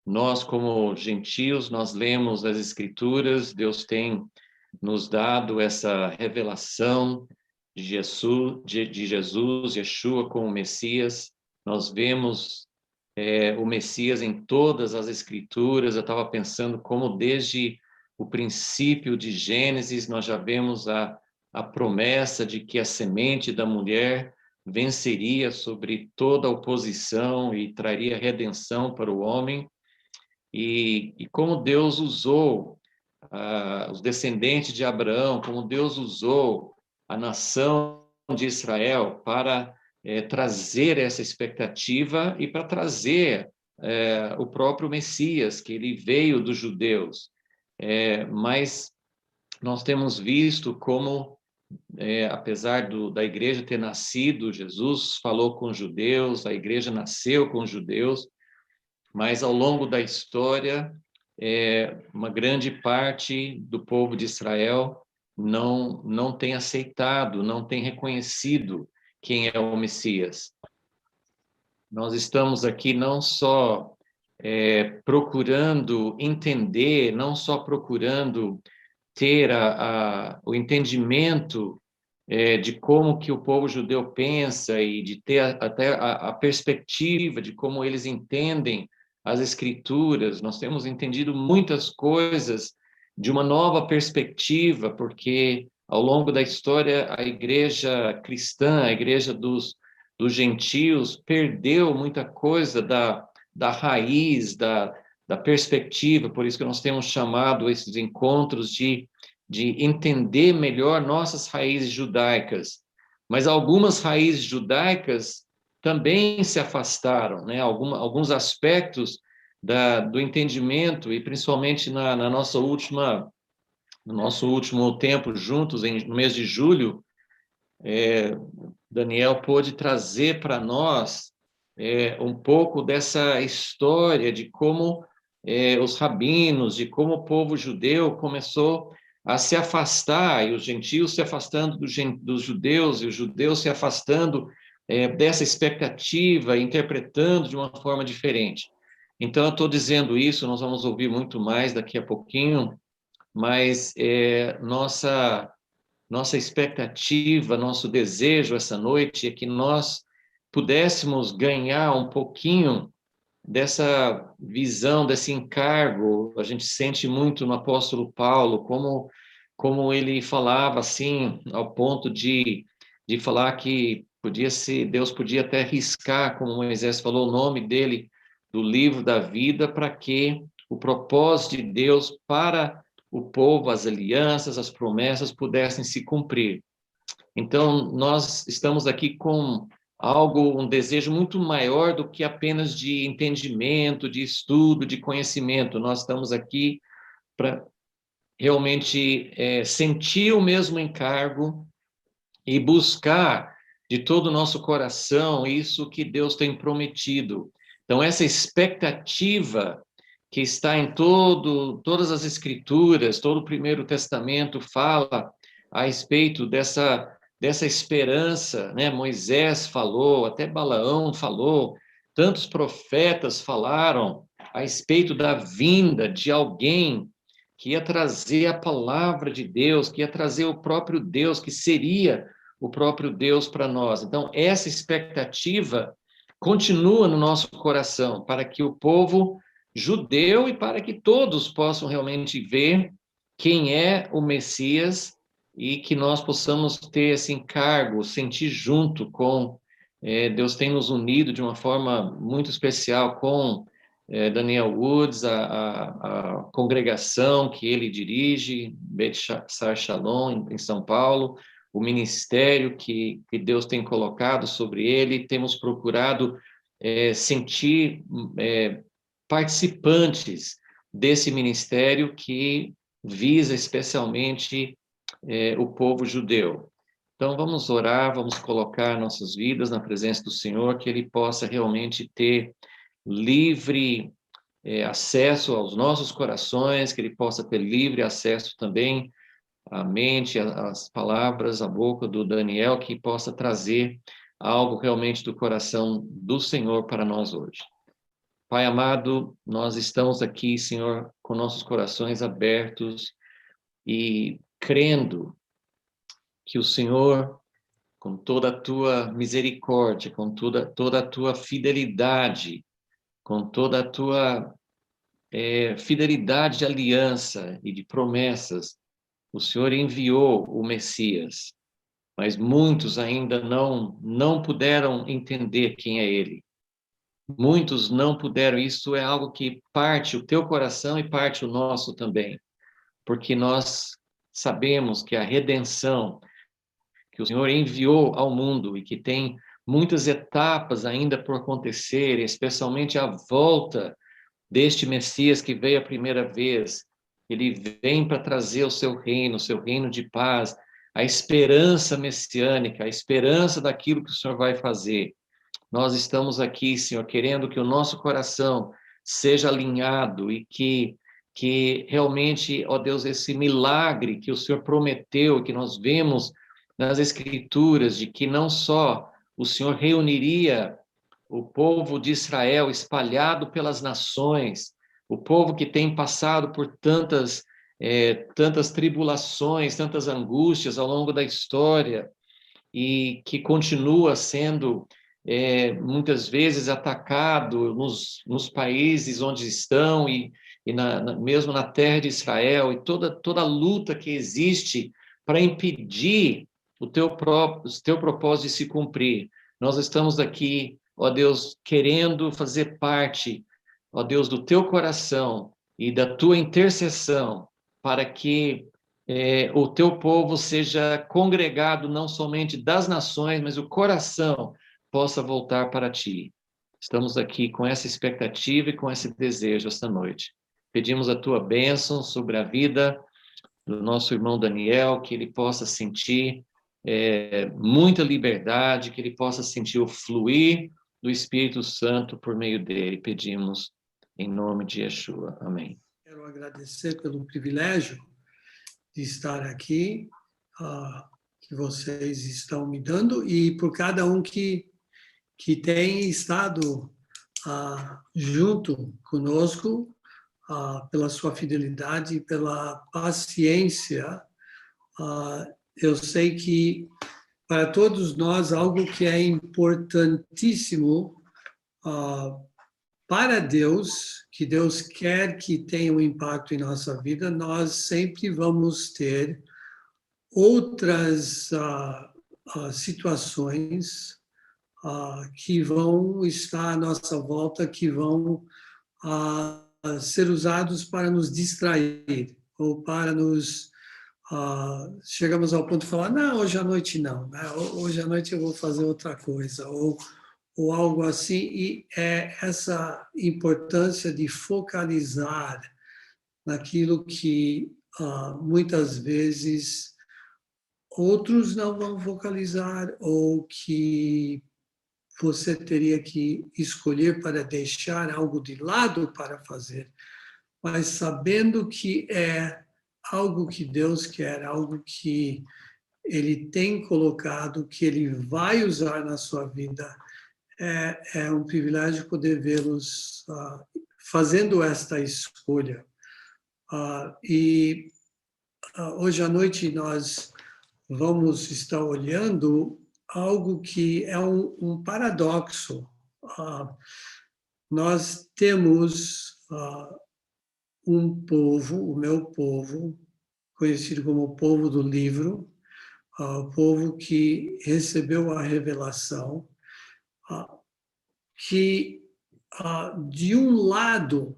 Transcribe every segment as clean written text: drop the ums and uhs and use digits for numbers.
Nós, como gentios, nós lemos as Escrituras, Deus tem nos dado essa revelação de Jesus, Yeshua como Messias. Nós vemos o Messias em todas as Escrituras. Eu estava pensando como desde o princípio de Gênesis nós já vemos a promessa de que a semente da mulher venceria sobre toda a oposição e traria redenção para o homem. E como Deus usou os descendentes de Abraão, como Deus usou a nação de Israel para trazer essa expectativa e para trazer o próprio Messias, que ele veio dos judeus. Mas nós temos visto como, apesar da igreja ter nascido, Jesus falou com os judeus, a igreja nasceu com os judeus, mas ao longo da história, uma grande parte do povo de Israel não tem aceitado, não tem reconhecido quem é o Messias. Nós estamos aqui não só procurando entender, não só procurando ter o entendimento de como que o povo judeu pensa e de ter até a perspectiva de como eles entendem as Escrituras. Nós temos entendido muitas coisas de uma nova perspectiva, porque ao longo da história a igreja cristã, a igreja dos gentios, perdeu muita coisa da raiz, da perspectiva. Por isso que nós temos chamado esses encontros de entender melhor nossas raízes judaicas. Mas algumas raízes judaicas também se afastaram, né? Alguns aspectos do entendimento, e principalmente no nosso último tempo juntos, no mês de julho, Daniel pôde trazer para nós um pouco dessa história de como os rabinos, de como o povo judeu começou a se afastar, e os gentios se afastando dos judeus, e os judeus se afastando dessa expectativa, interpretando de uma forma diferente. Então, eu estou dizendo isso, nós vamos ouvir muito mais daqui a pouquinho, mas nossa expectativa, nosso desejo essa noite é que nós pudéssemos ganhar um pouquinho dessa visão, desse encargo. A gente sente muito no apóstolo Paulo, como ele falava assim, ao ponto de falar que Deus podia até riscar, como Moisés falou, o nome dele do livro da vida, para que o propósito de Deus para o povo, as alianças, as promessas pudessem se cumprir. Então, nós estamos aqui com um desejo muito maior do que apenas de entendimento, de estudo, de conhecimento. Nós estamos aqui para realmente sentir o mesmo encargo e buscar de todo o nosso coração isso que Deus tem prometido. Então, essa expectativa que está em todas as Escrituras, todo o Primeiro Testamento fala a respeito dessa esperança, né? Moisés falou, até Balaão falou, tantos profetas falaram a respeito da vinda de alguém que ia trazer a palavra de Deus, que ia trazer o próprio Deus, que seria o próprio Deus para nós. Então, essa expectativa continua no nosso coração, para que o povo judeu e para que todos possam realmente ver quem é o Messias e que nós possamos ter esse encargo, sentir junto com Deus tem nos unido de uma forma muito especial com Daniel Woods, a congregação que ele dirige, Bet Sar Shalom, em São Paulo, o ministério que Deus tem colocado sobre ele. Temos procurado sentir participantes desse ministério que visa especialmente o povo judeu. Então, vamos orar, vamos colocar nossas vidas na presença do Senhor, que Ele possa realmente ter livre acesso aos nossos corações, que Ele possa ter livre acesso também à mente, às palavras, à boca do Daniel, que possa trazer algo realmente do coração do Senhor para nós hoje. Pai amado, nós estamos aqui, Senhor, com nossos corações abertos e crendo que o Senhor, com toda a tua misericórdia, com toda a tua fidelidade, com toda a tua fidelidade de aliança e de promessas, o Senhor enviou o Messias, mas muitos ainda não puderam entender quem é ele. Muitos não puderam, isso é algo que parte o teu coração e parte o nosso também, porque nós sabemos que a redenção que o Senhor enviou ao mundo e que tem muitas etapas ainda por acontecer, especialmente a volta deste Messias que veio a primeira vez. Ele vem para trazer o seu reino de paz, a esperança messiânica, a esperança daquilo que o Senhor vai fazer. Nós estamos aqui, Senhor, querendo que o nosso coração seja alinhado e que realmente, ó Deus, esse milagre que o Senhor prometeu, que nós vemos nas Escrituras, de que não só o Senhor reuniria o povo de Israel espalhado pelas nações, o povo que tem passado por tantas tribulações, tantas angústias ao longo da história, e que continua sendo muitas vezes atacado nos países onde estão e mesmo na terra de Israel, e toda a luta que existe para impedir o teu propósito de se cumprir. Nós estamos aqui, ó Deus, querendo fazer parte, ó Deus, do teu coração e da tua intercessão, para que o teu povo seja congregado não somente das nações, mas o coração possa voltar para ti. Estamos aqui com essa expectativa e com esse desejo esta noite. Pedimos a tua bênção sobre a vida do nosso irmão Daniel, que ele possa sentir muita liberdade, que ele possa sentir o fluir do Espírito Santo por meio dele. Pedimos em nome de Yeshua. Amém. Quero agradecer pelo privilégio de estar aqui, que vocês estão me dando, e por cada um que tem estado junto conosco, pela sua fidelidade, pela paciência. Eu sei que para todos nós algo que é importantíssimo para Deus, que Deus quer que tenha um impacto em nossa vida, nós sempre vamos ter outras situações que vão estar à nossa volta, que vão ser usados para nos distrair, ou para nos... chegamos ao ponto de falar, não, hoje à noite não, né? Hoje à noite eu vou fazer outra coisa, ou algo assim, e é essa importância de focalizar naquilo que muitas vezes outros não vão focalizar, ou que você teria que escolher para deixar algo de lado para fazer, mas sabendo que é algo que Deus quer, algo que Ele tem colocado, que Ele vai usar na sua vida. É um privilégio poder vê-los fazendo esta escolha. E hoje à noite nós vamos estar olhando algo que é um paradoxo. Nós temos um povo, o meu povo, conhecido como o povo do livro, o povo que recebeu a revelação, que, de um lado,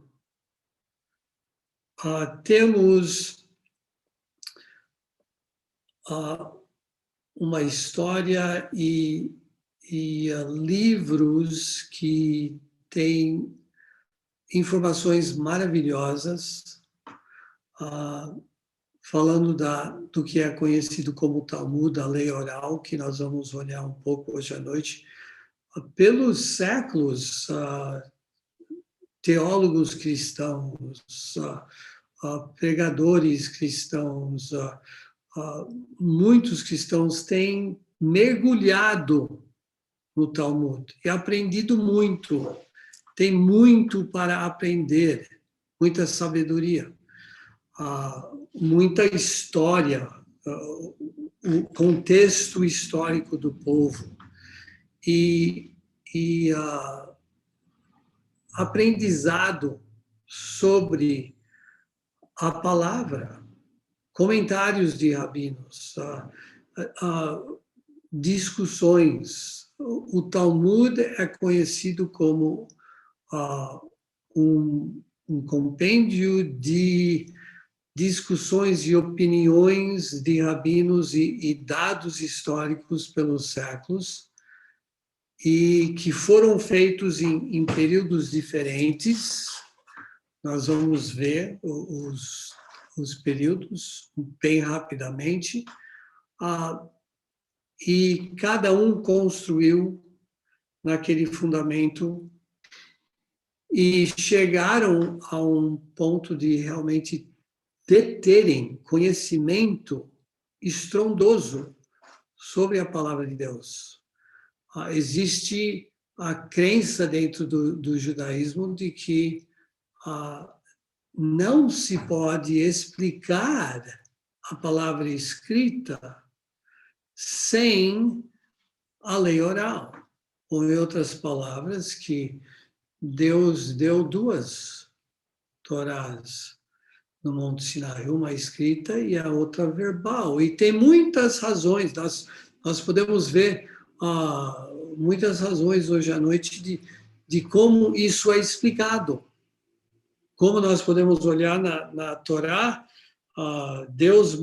temos uma história e livros que têm informações maravilhosas, falando do que é conhecido como Talmud, a lei oral, que nós vamos olhar um pouco hoje à noite. Pelos séculos, teólogos cristãos, pregadores cristãos, muitos cristãos têm mergulhado no Talmud e aprendido muito. tem muito para aprender, muita sabedoria, muita história, o contexto histórico do povo e aprendizado sobre a palavra, comentários de rabinos, discussões. O Talmud é conhecido como um compêndio de discussões e opiniões de rabinos e dados históricos pelos séculos, e que foram feitos em períodos diferentes. Nós vamos ver os períodos bem rapidamente, e cada um construiu naquele fundamento e chegaram a um ponto de realmente terem conhecimento estrondoso sobre a palavra de Deus. Existe a crença dentro do judaísmo de que não se pode explicar a palavra escrita sem a lei oral. Ou, em outras palavras, que Deus deu 2 Torás no Monte Sinai, uma escrita e a outra verbal. E tem muitas razões, nós podemos ver muitas razões hoje à noite de como isso é explicado. Como nós podemos olhar na Torá, Deus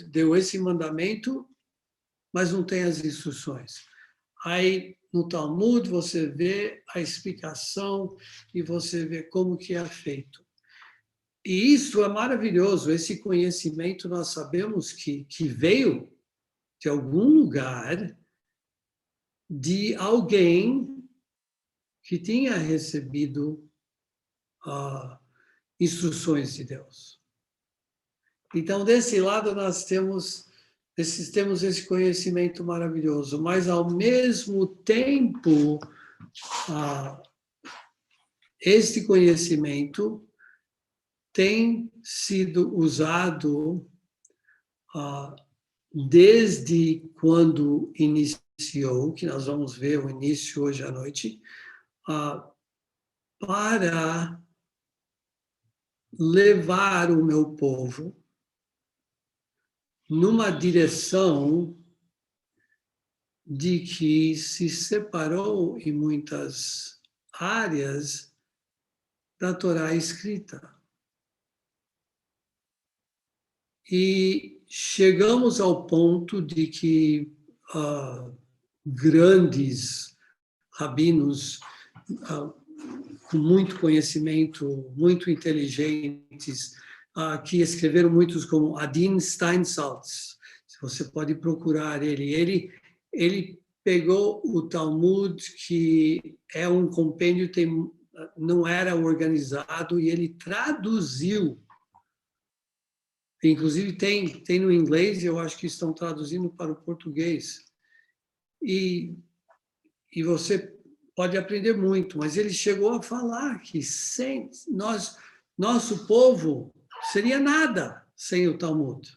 deu esse mandamento, mas não tem as instruções. Aí, no Talmud, você vê a explicação e você vê como que é feito. E isso é maravilhoso, esse conhecimento nós sabemos que veio de algum lugar, de alguém que tinha recebido instruções de Deus. Então, desse lado, nós temos esse conhecimento maravilhoso, mas, ao mesmo tempo, este conhecimento tem sido usado desde quando iniciou, que nós vamos ver o início hoje à noite, para levar o meu povo numa direção de que se separou em muitas áreas da Torá escrita. E chegamos ao ponto de que grandes rabinos com muito conhecimento, muito inteligentes, que escreveram muitos, como Adin Steinsaltz. Você pode procurar ele. Ele pegou o Talmud, que é um compêndio, não era organizado, e ele traduziu. Inclusive tem no inglês, e eu acho que estão traduzindo para o português. E você pode aprender muito, mas ele chegou a falar que sem nosso povo seria nada sem o Talmud.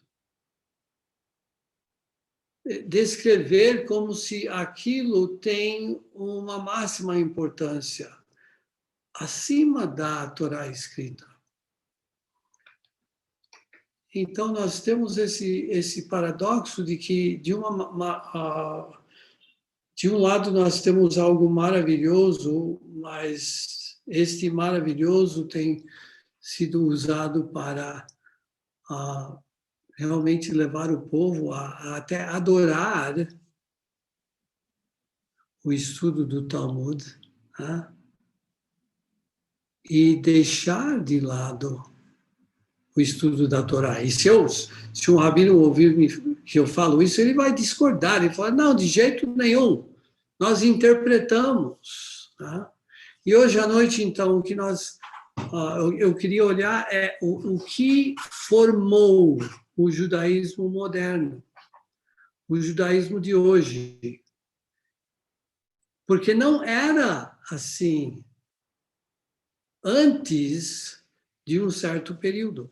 Descrever como se aquilo tem uma máxima importância acima da Torá escrita. Então, nós temos esse paradoxo de que, de um lado, nós temos algo maravilhoso, mas este maravilhoso tem sido usado para realmente levar o povo a até adorar o estudo do Talmud, né? E deixar de lado o estudo da Torá. E se um rabino ouvir que eu falo isso, ele vai discordar, ele fala, não, de jeito nenhum, nós interpretamos. Tá? E hoje à noite, então, o que eu queria olhar é o que formou o judaísmo moderno, o judaísmo de hoje. Porque não era assim antes de um certo período.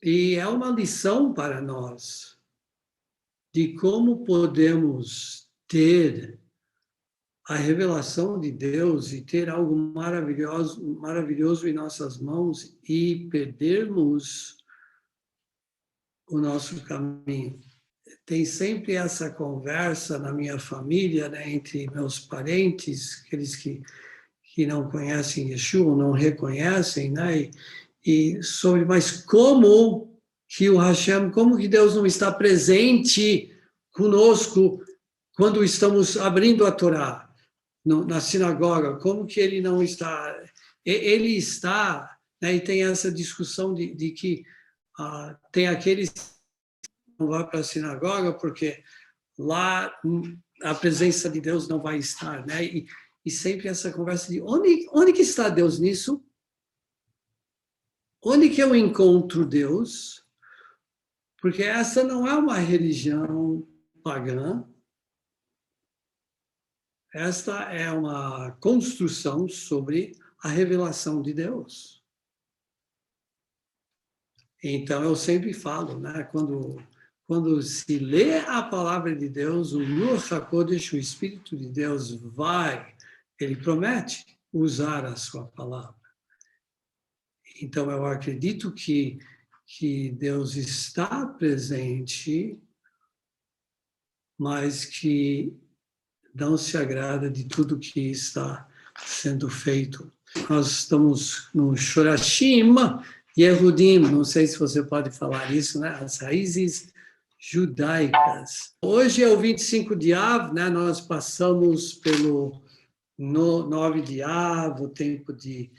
E é uma lição para nós de como podemos ter a revelação de Deus e ter algo maravilhoso em nossas mãos e perdermos o nosso caminho. Tem sempre essa conversa na minha família, né, entre meus parentes, aqueles que não conhecem Yeshua, não reconhecem, né, e sobre, mas como que o Hashem, como que Deus não está presente conosco quando estamos abrindo a Torá na sinagoga, como que ele não está? Ele está, né, e tem essa discussão de que tem aqueles que não vão para a sinagoga porque lá a presença de Deus não vai estar, né? E sempre essa conversa de onde que está Deus nisso? Onde que eu encontro Deus? Porque essa não é uma religião pagã, esta é uma construção sobre a revelação de Deus. Então, eu sempre falo, né, quando se lê a palavra de Deus, o Ruach HaKodesh, o Espírito de Deus, ele promete usar a sua palavra. Então, eu acredito que Deus está presente, mas que não se agrada de tudo que está sendo feito. Nós estamos no Shorashim Yehudim, não sei se você pode falar isso, né? As raízes judaicas. Hoje é o 25 de Av, né? Nós passamos pelo 9 de Av, o tempo de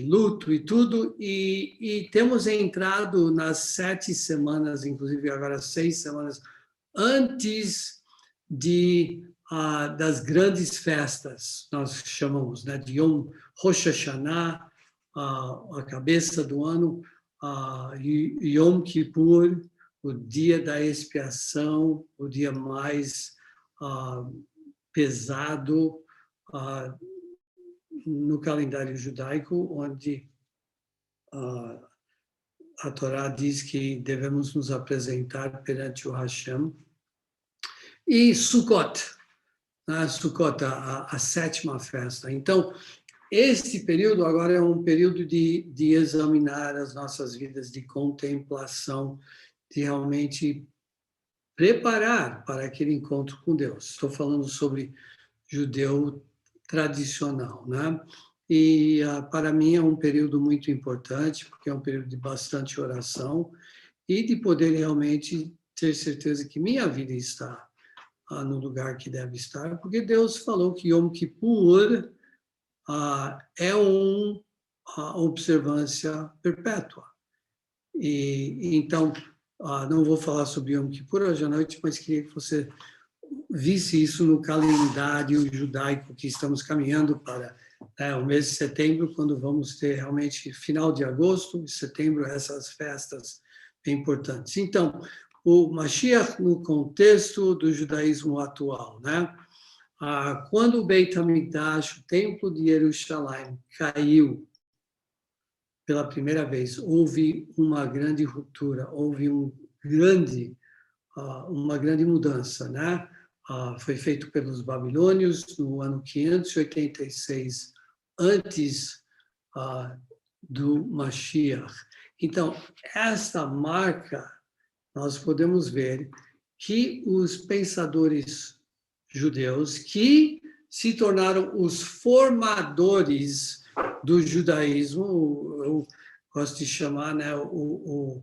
luto e tudo, e temos entrado nas 7 semanas, inclusive agora 6 semanas, antes das grandes festas, nós chamamos, né, de Yom Rosh Hashanah, a cabeça do ano, Yom Kippur, o dia da expiação, o dia mais pesado no calendário judaico, onde a Torá diz que devemos nos apresentar perante o Hashem. E Sukkot, Sukkot, a 7ª festa. Então, este período agora é um período de examinar as nossas vidas, de contemplação, de realmente preparar para aquele encontro com Deus. Estou falando sobre judeu tradicional, né? E para mim é um período muito importante, porque é um período de bastante oração e de poder realmente ter certeza que minha vida está no lugar que deve estar, porque Deus falou que Yom Kippur é uma observância perpétua. E então, não vou falar sobre Yom Kippur hoje à noite, mas queria que você visse isso no calendário judaico que estamos caminhando para o mês de setembro, quando vamos ter realmente final de agosto, setembro, essas festas bem importantes. Então, o Mashiach no contexto do judaísmo atual, né? Quando o Beit HaMikdash, o templo de Jerusalém, caiu pela primeira vez, houve uma grande ruptura, houve uma grande mudança, né? Foi feito pelos babilônios no ano 586 antes do Mashiach. Então, esta marca, nós podemos ver que os pensadores judeus, que se tornaram os formadores do judaísmo, eu gosto de chamar, né, o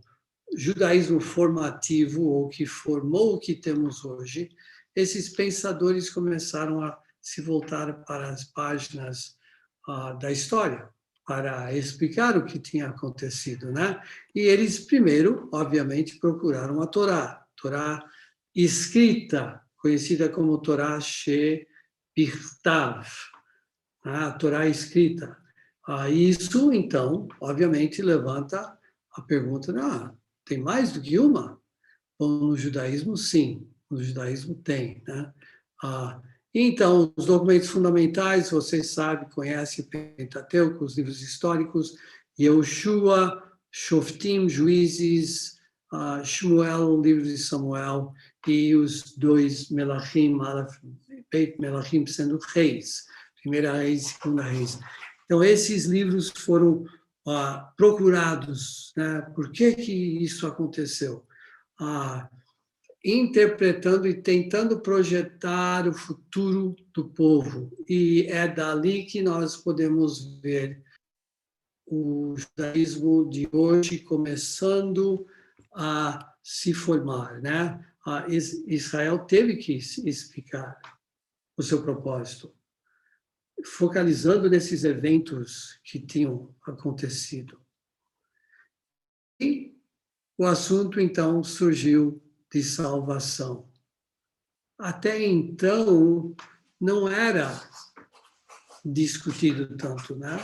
judaísmo formativo, ou que formou o que temos hoje, esses pensadores começaram a se voltar para as páginas da história, para explicar o que tinha acontecido, né? E eles primeiro, obviamente, procuraram a Torá escrita, conhecida como Torá Shebirtav, a Torá escrita. Isso, então, obviamente, levanta a pergunta, tem mais do que uma? Bom, no judaísmo, sim, no judaísmo tem, né? Então, os documentos fundamentais, vocês sabem, conhecem o Pentateuco, os livros históricos, Yehoshua, Shoftim, Juízes, Shmuel, o livro de Samuel, e os dois Melachim, Beit Melachim sendo reis, primeira reis e segunda reis. Então, esses livros foram procurados, né? Por que isso aconteceu? Interpretando e tentando projetar o futuro do povo. E é dali que nós podemos ver o judaísmo de hoje começando a se formar, né? Israel teve que explicar o seu propósito, focalizando nesses eventos que tinham acontecido. E o assunto, então, surgiu de salvação. Até então, não era discutido tanto, né?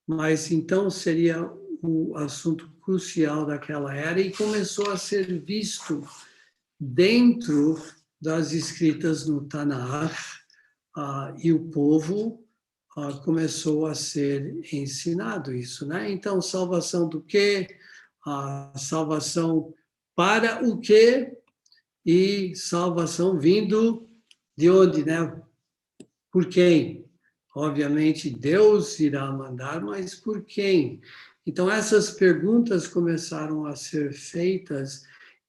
Mas então seria o assunto crucial daquela era e começou a ser visto dentro das escritas no Tanakh, e o povo começou a ser ensinado isso, né? Então, salvação do quê? Salvação para o quê? E salvação vindo de onde, né? Por quem? Obviamente, Deus irá mandar, mas por quem? Então, essas perguntas começaram a ser feitas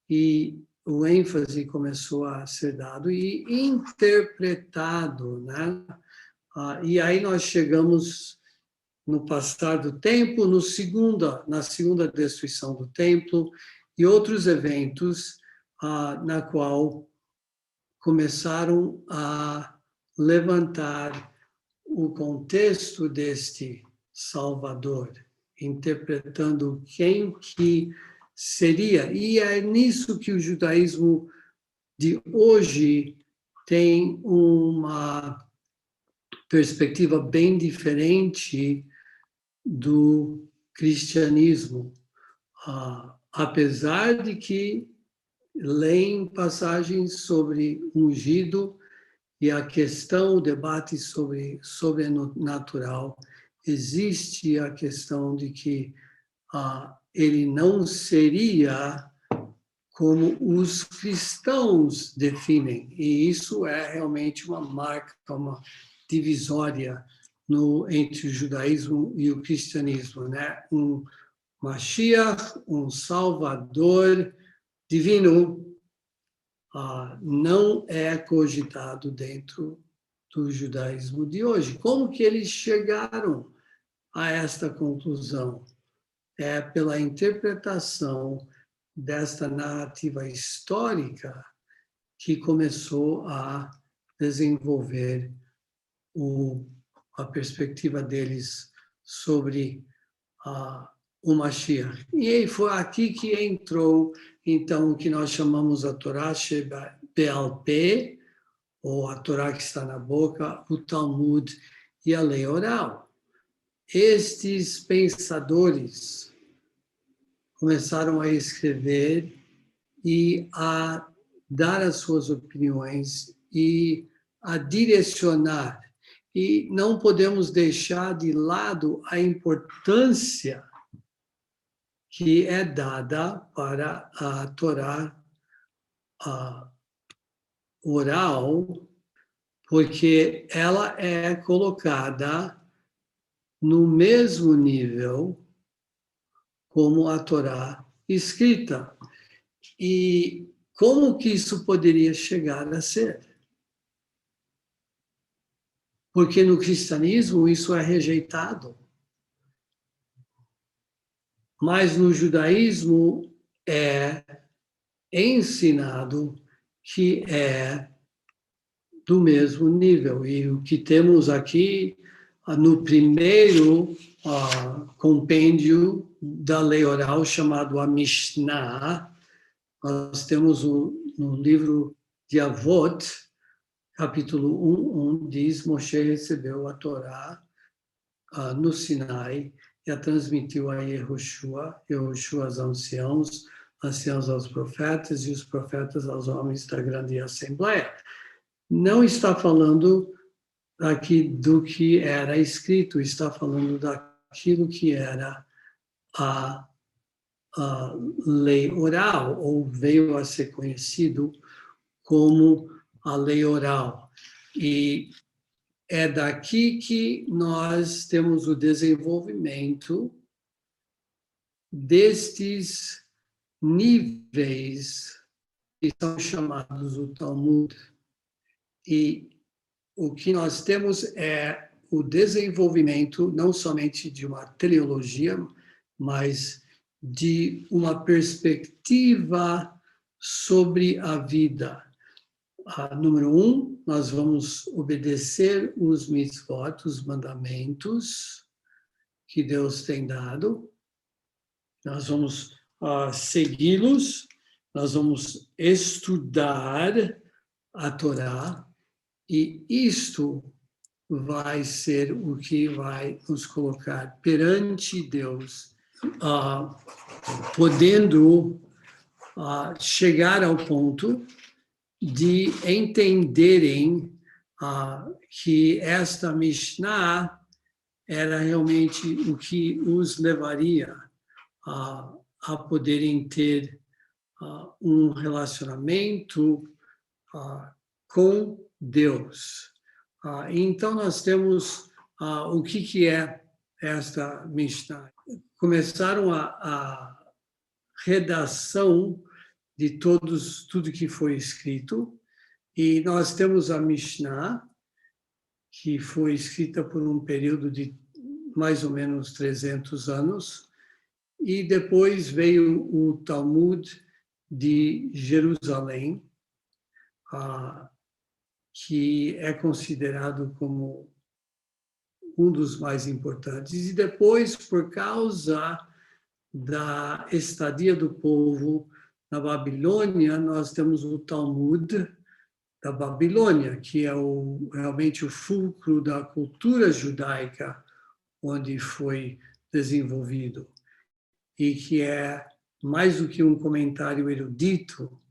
e o ênfase começou a ser dado e interpretado, né? E aí nós chegamos no passar do tempo, na segunda destruição do templo e outros eventos na qual começaram a levantar o contexto deste Salvador, interpretando quem que seria. E é nisso que o judaísmo de hoje tem uma perspectiva bem diferente do cristianismo, apesar de que leem passagens sobre ungido e a questão, o debate sobre sobrenatural, existe a questão de que ele não seria como os cristãos definem, e isso é realmente uma marca, uma divisória entre o judaísmo e o cristianismo, né? Um Mashiach, um Salvador divino, não é cogitado dentro do judaísmo de hoje. Como que eles chegaram a esta conclusão? É pela interpretação desta narrativa histórica que começou a desenvolver a perspectiva deles sobre o Mashiach. E foi aqui que entrou, então, o que nós chamamos a Torá Shebe'al Peh, ou a Torá que está na boca, o Talmud e a lei oral. Estes pensadores começaram a escrever e a dar as suas opiniões e a direcionar. E não podemos deixar de lado a importância que é dada para a Torá oral, porque ela é colocada no mesmo nível como a Torá escrita. E como que isso poderia chegar a ser? Porque no cristianismo isso é rejeitado. Mas no judaísmo é ensinado que é do mesmo nível. E o que temos aqui no primeiro compêndio da lei oral, chamado a Mishnah, nós temos no livro de Avot, capítulo 1, diz: Moshe recebeu a Torá no Sinai e a transmitiu a Yehoshua aos anciãos aos profetas e os profetas aos homens da grande assembleia. não está falando aqui do que era escrito, está falando daquilo que era a lei oral, ou veio a ser conhecido como a lei oral. E é daqui que nós temos o desenvolvimento destes níveis que são chamados o Talmud. E o que nós temos é o desenvolvimento não somente de uma teleologia, mas de uma perspectiva sobre a vida. Número 1, nós vamos obedecer os mitzvot, os mandamentos que Deus tem dado. Nós vamos segui-los, nós vamos estudar a Torá, e isto vai ser o que vai nos colocar perante Deus, podendo chegar ao ponto de entenderem que esta Mishnah era realmente o que os levaria a poderem ter um relacionamento com Deus. Então, nós temos o que é esta Mishnah. Começaram a redação de tudo que foi escrito, e nós temos a Mishnah, que foi escrita por um período de mais ou menos 300 anos, e depois veio o Talmud de Jerusalém, que é considerado como um dos mais importantes. E depois, por causa da estadia do povo na Babilônia, nós temos o Talmud da Babilônia, que é realmente o fulcro da cultura judaica, onde foi desenvolvido, e que é mais do que um comentário erudito,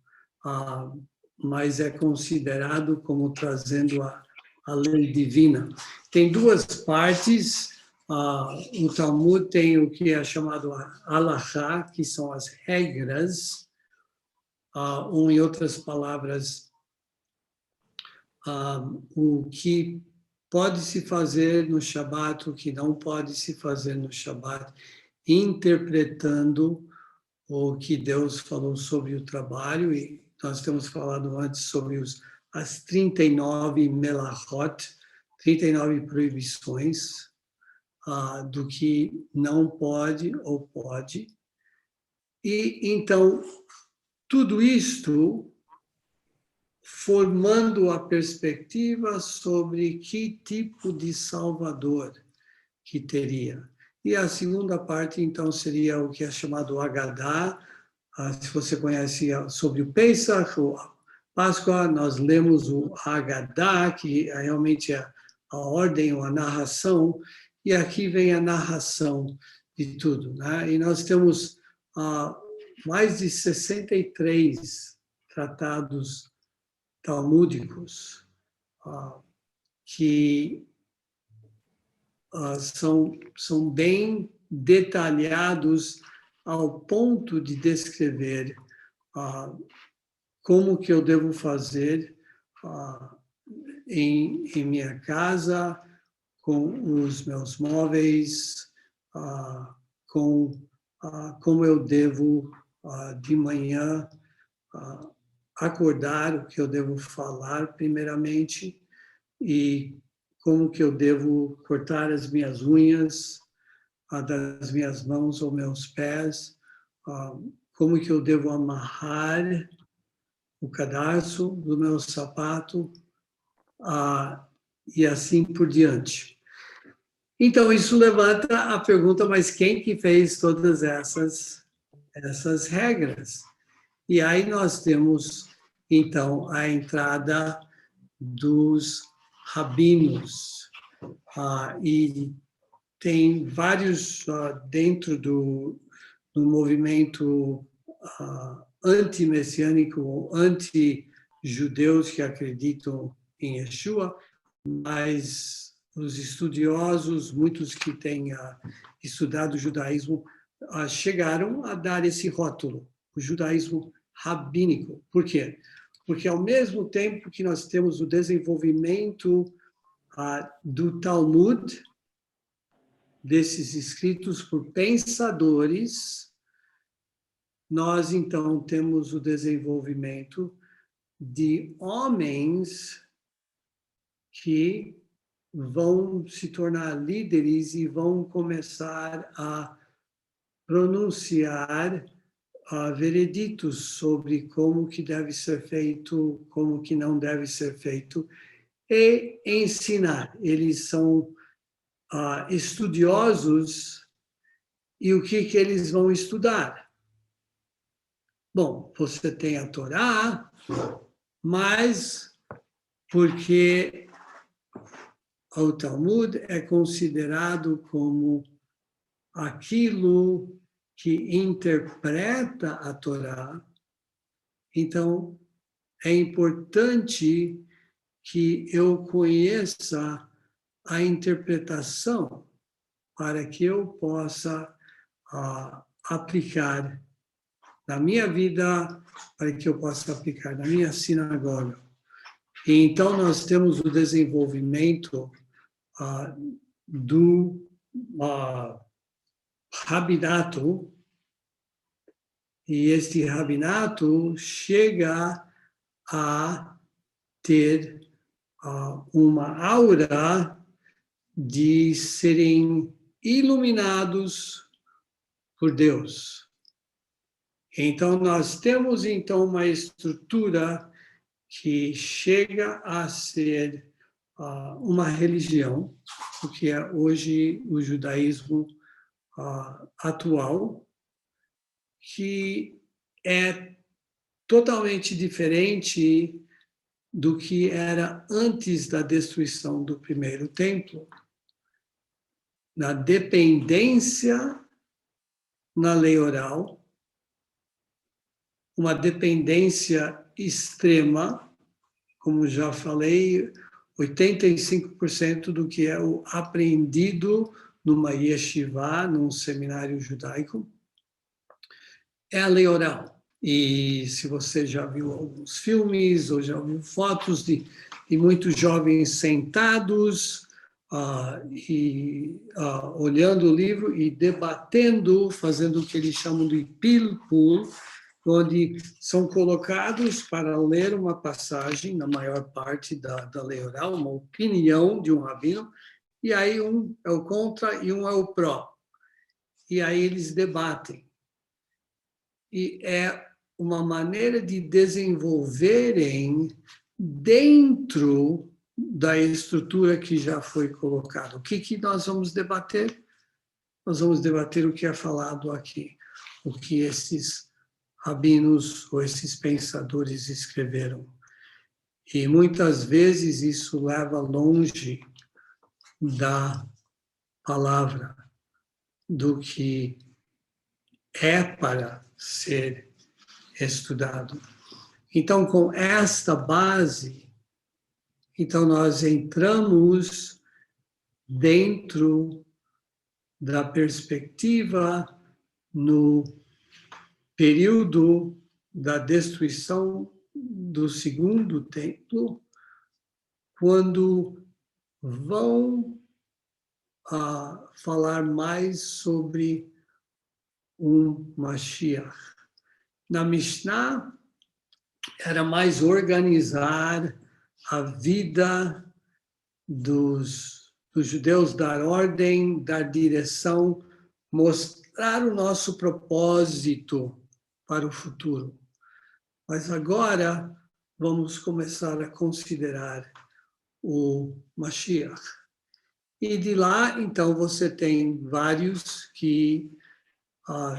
mas é considerado como trazendo a lei divina. Tem duas partes. O Talmud tem o que é chamado Halachá, que são as regras, ou em outras palavras, o que pode se fazer no Shabat, o que não pode se fazer no Shabat, interpretando o que Deus falou sobre o trabalho, e nós temos falado antes sobre as 39 melachot, 39 proibições do que não pode ou pode. E então, tudo isto formando a perspectiva sobre que tipo de Salvador que teria. E a segunda parte, então, seria o que é chamado Haggadah. Se você conhece sobre o Pesach, ou Páscoa, nós lemos o Haggadah, que realmente é a ordem ou a narração, e aqui vem a narração de tudo, né? E nós temos mais de 63 tratados talmúdicos que são bem detalhados ao ponto de descrever como que eu devo fazer em minha casa, com os meus móveis, como eu devo de manhã acordar, o que eu devo falar primeiramente, e como que eu devo cortar as minhas unhas das minhas mãos ou meus pés, como que eu devo amarrar o cadarço do meu sapato, e assim por diante. Então, isso levanta a pergunta, mas quem que fez todas essas regras? E aí nós temos, então, a entrada dos rabinos, e tem vários dentro do movimento anti-messiânico, anti-judeus que acreditam em Yeshua, mas os estudiosos, muitos que têm estudado o judaísmo, chegaram a dar esse rótulo, o judaísmo rabínico. Por quê? Porque ao mesmo tempo que nós temos o desenvolvimento do Talmud, desses escritos por pensadores, nós então temos o desenvolvimento de homens que vão se tornar líderes e vão começar a pronunciar vereditos sobre como que deve ser feito, como que não deve ser feito, e ensinar. Eles são estudiosos, e o que eles vão estudar? Bom, você tem a Torá, mas porque o Talmud é considerado como aquilo que interpreta a Torá, então é importante que eu conheça a interpretação para que eu possa aplicar na minha vida, para que eu possa aplicar na minha sinagoga. E então nós temos o desenvolvimento do rabinato, e este rabinato chega a ter uma aura de serem iluminados por Deus. Então, nós temos, então, uma estrutura que chega a ser uma religião, o que é hoje o judaísmo atual, que é totalmente diferente do que era antes da destruição do primeiro templo, na dependência na lei oral, uma dependência extrema, como já falei, 85% do que é o aprendido numa yeshiva, num seminário judaico, é a lei oral. E se você já viu alguns filmes ou já viu fotos de muitos jovens sentados olhando o livro e debatendo, fazendo o que eles chamam de pilpul, onde são colocados para ler uma passagem, na maior parte da lei oral, uma opinião de um rabino, e aí um é o contra e um é o pró. E aí eles debatem. E é uma maneira de desenvolverem dentro da estrutura que já foi colocada. O que nós vamos debater? Nós vamos debater o que é falado aqui, o que esses rabinos ou esses pensadores escreveram. E muitas vezes isso leva longe da palavra, do que é para ser estudado. Então, com esta base, então nós entramos dentro da perspectiva no período da destruição do segundo templo, quando vão falar mais sobre um Mashiach. Na Mishnah, era mais organizar a vida dos judeus, dar ordem, dar direção, mostrar o nosso propósito para o futuro. Mas agora vamos começar a considerar o Mashiach. E de lá, então, você tem vários que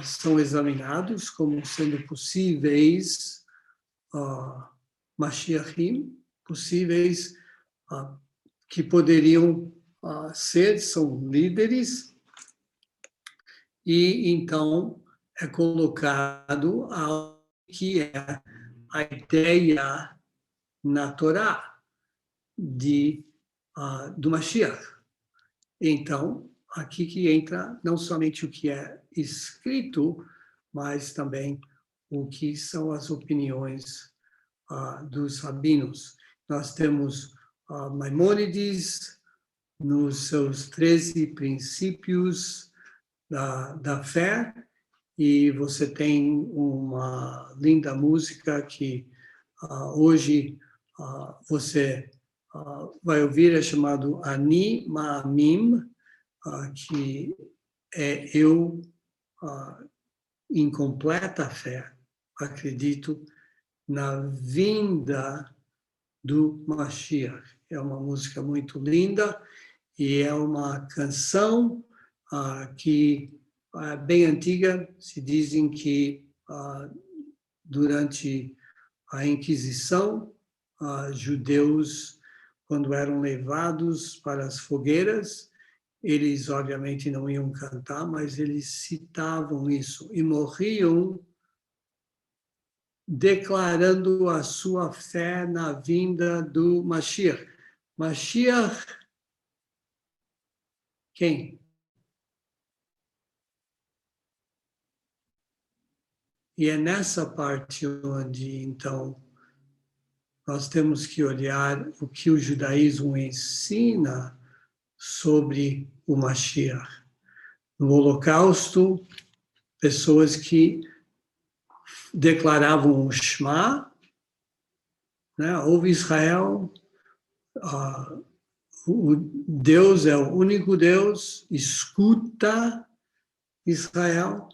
são examinados como sendo possíveis Mashiachim, possíveis que poderiam são líderes, e então é colocado que é a ideia na Torá, do Mashiach. Então, aqui que entra não somente o que é escrito, mas também o que são as opiniões dos rabinos. Nós temos Maimônides nos seus 13 princípios da fé, e você tem uma linda música que hoje você vai ouvir, é chamado Ani Ma'amim, que é eu em completa fé, acredito na vinda do Mashiach. É uma música muito linda e é uma canção que é bem antiga. Se dizem que durante a Inquisição, judeus, quando eram levados para as fogueiras, eles obviamente não iam cantar, mas eles citavam isso e morriam declarando a sua fé na vinda do Mashiach. Mashiach, quem? E é nessa parte onde, então, nós temos que olhar o que o judaísmo ensina sobre o Mashiach. No Holocausto, pessoas que declaravam o Shema, né? Ouve Israel, o Deus é o único Deus, escuta Israel,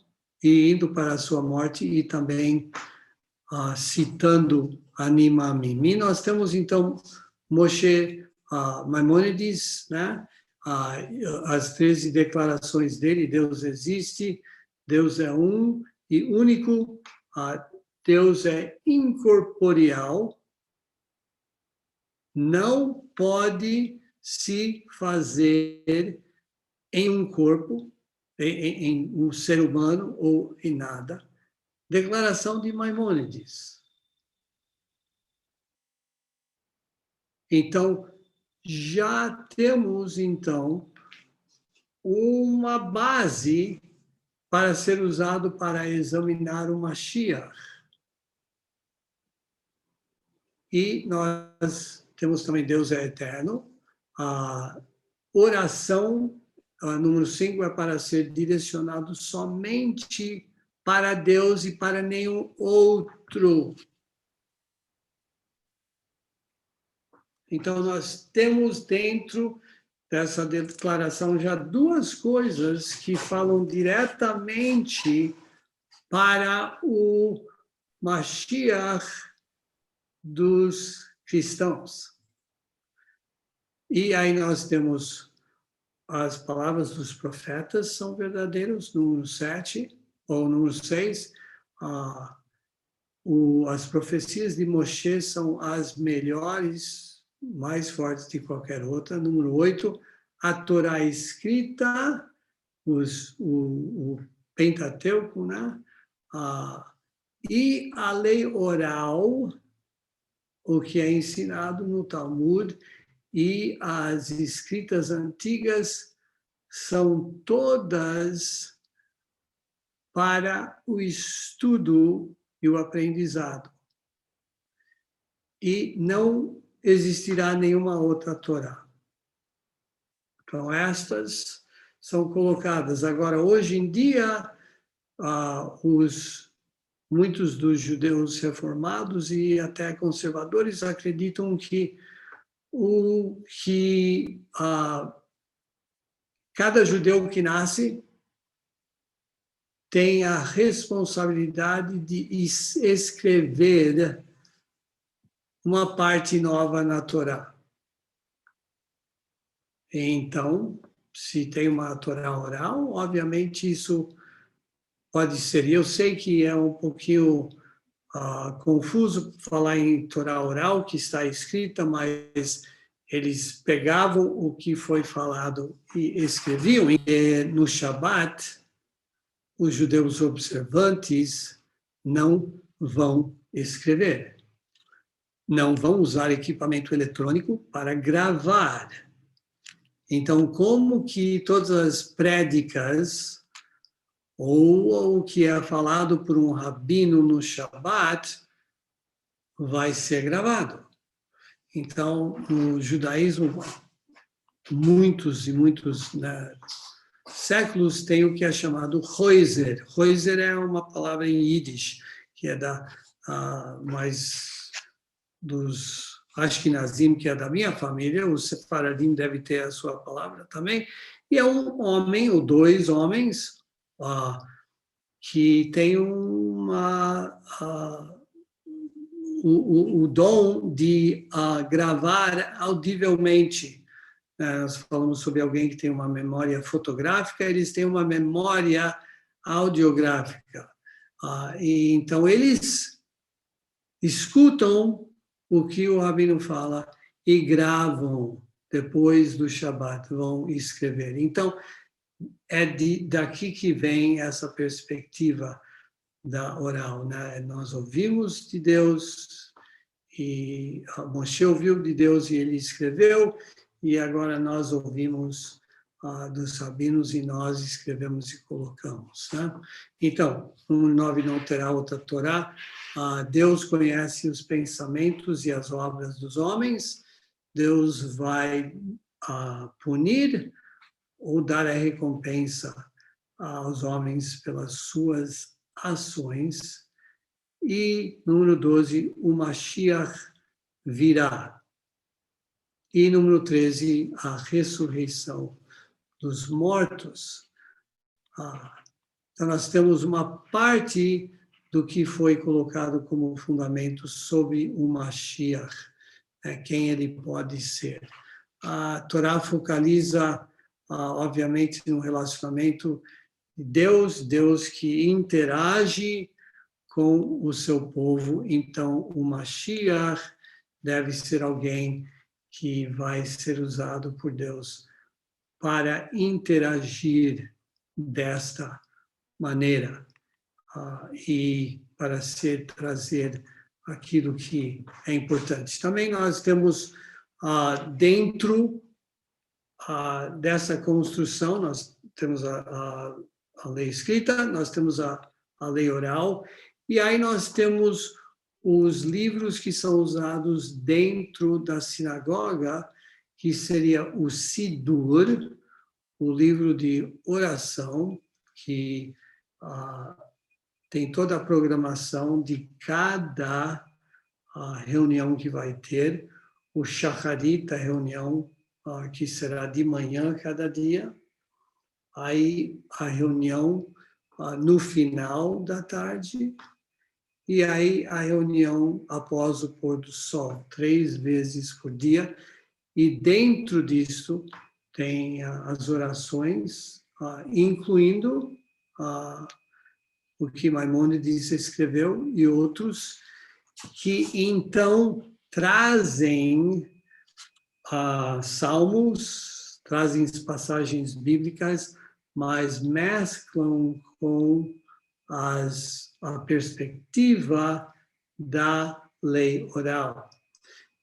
e indo para a sua morte, e também citando Ani Ma'amim. E nós temos, então, Moshe Maimônides, né? As 13 declarações dele: Deus existe, Deus é um e único, Deus é incorporeal, não pode se fazer em um corpo, em um ser humano ou em nada. Declaração de Maimônides. Então, já temos, então, uma base para ser usado para examinar o Mashiach. E nós temos também Deus é eterno. A oração, número 5, é para ser direcionado somente para Deus e para nenhum outro. Então, nós temos dentro dessa declaração já duas coisas que falam diretamente para o Mashiach dos cristãos. E aí nós temos as palavras dos profetas são verdadeiras, número 7, ou número 6, as profecias de Moshe são as melhores, mais fortes de qualquer outra. Número 8, a Torá escrita, o Pentateuco, né? E a lei oral, o que é ensinado no Talmud, e as escritas antigas são todas para o estudo e o aprendizado. E não existirá nenhuma outra Torá. Então, estas são colocadas. Agora, hoje em dia, muitos dos judeus reformados e até conservadores acreditam que cada judeu que nasce tem a responsabilidade de escrever uma parte nova na Torá. Então, se tem uma Torá oral, obviamente isso pode ser. Eu sei que é um pouquinho confuso falar em Torá oral, que está escrita, mas eles pegavam o que foi falado e escreviam. E no Shabat, os judeus observantes não vão escrever. não vão usar equipamento eletrônico para gravar. Então, como que todas as prédicas ou o que é falado por um rabino no Shabat vai ser gravado? Então, no judaísmo, muitos e muitos, né, séculos tem o que é chamado Heuser. Heuser é uma palavra em Yiddish, que é mais dos Ashkenazim, que é da minha família, o Sephardim deve ter a sua palavra também, e é um homem ou dois homens que tem o dom de gravar audivelmente. Nós falamos sobre alguém que tem uma memória fotográfica, eles têm uma memória audiográfica. E então, eles escutam o que o rabino fala e gravam depois do Shabat, vão escrever. Então, é daqui que vem essa perspectiva da oral, né? Nós ouvimos de Deus, e Moshe ouviu de Deus e ele escreveu, e agora nós ouvimos dos rabinos e nós escrevemos e colocamos, né? Então, um 9 não terá outra Torá. Deus conhece os pensamentos e as obras dos homens. Deus vai punir ou dar a recompensa aos homens pelas suas ações. E, número 12, o Mashiach virá. E, número 13, a ressurreição dos mortos. Então, nós temos uma parte do que foi colocado como fundamento sobre o Mashiach, quem ele pode ser. A Torá focaliza, obviamente, no relacionamento de Deus, Deus que interage com o seu povo. Então, o Mashiach deve ser alguém que vai ser usado por Deus para interagir desta maneira e para trazer aquilo que é importante. Também nós temos dentro dessa construção, nós temos a lei escrita, nós temos a lei oral, e aí nós temos os livros que são usados dentro da sinagoga, que seria o Sidur, o livro de oração, que tem toda a programação de cada reunião que vai ter, o Shacharit, a reunião que será de manhã cada dia, aí a reunião no final da tarde, e aí a reunião após o pôr do sol, 3 vezes por dia, e dentro disso tem as orações, incluindo o que Maimônides escreveu e outros, que então trazem salmos, trazem passagens bíblicas, mas mesclam com a perspectiva da lei oral.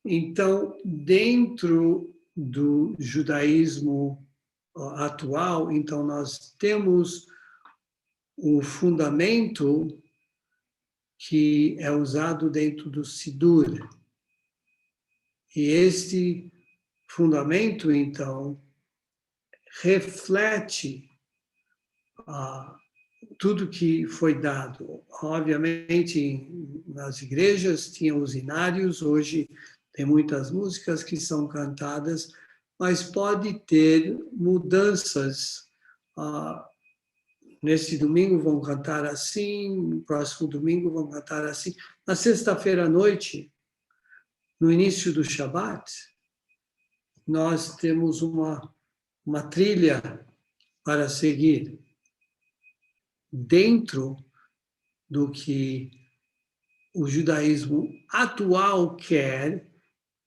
Então, dentro do judaísmo atual, então nós temos o fundamento que é usado dentro do Sidur. E este fundamento, então, reflete tudo que foi dado. Obviamente, nas igrejas tinham os inários, hoje tem muitas músicas que são cantadas, mas pode ter mudanças. Neste domingo vão cantar assim, no próximo domingo vão cantar assim. Na sexta-feira à noite, no início do Shabat, nós temos uma trilha para seguir dentro do que o judaísmo atual quer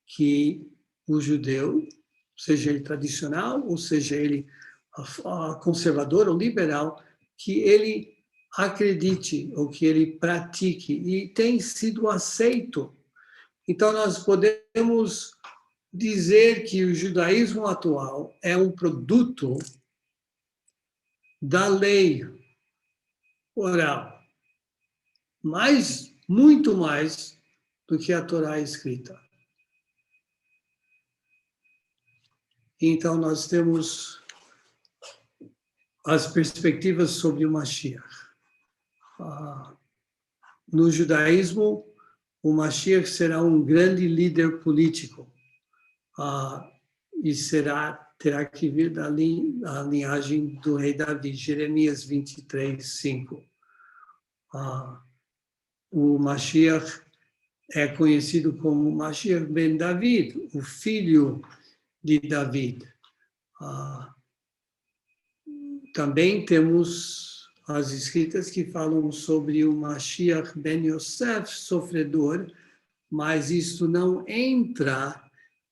que o judeu, seja ele tradicional ou seja ele conservador ou liberal, que ele acredite ou que ele pratique, e tem sido aceito. Então, nós podemos dizer que o judaísmo atual é um produto da lei oral, mas muito mais do que a Torá escrita. Então, nós temos as perspectivas sobre o Mashiach. No judaísmo, o Mashiach será um grande líder político e terá que vir da linhagem do rei Davi, Jeremias 23, 5. O Mashiach é conhecido como Mashiach ben David, o filho de David. Também temos as escritas que falam sobre o Mashiach ben Yosef, sofredor, mas isso não entra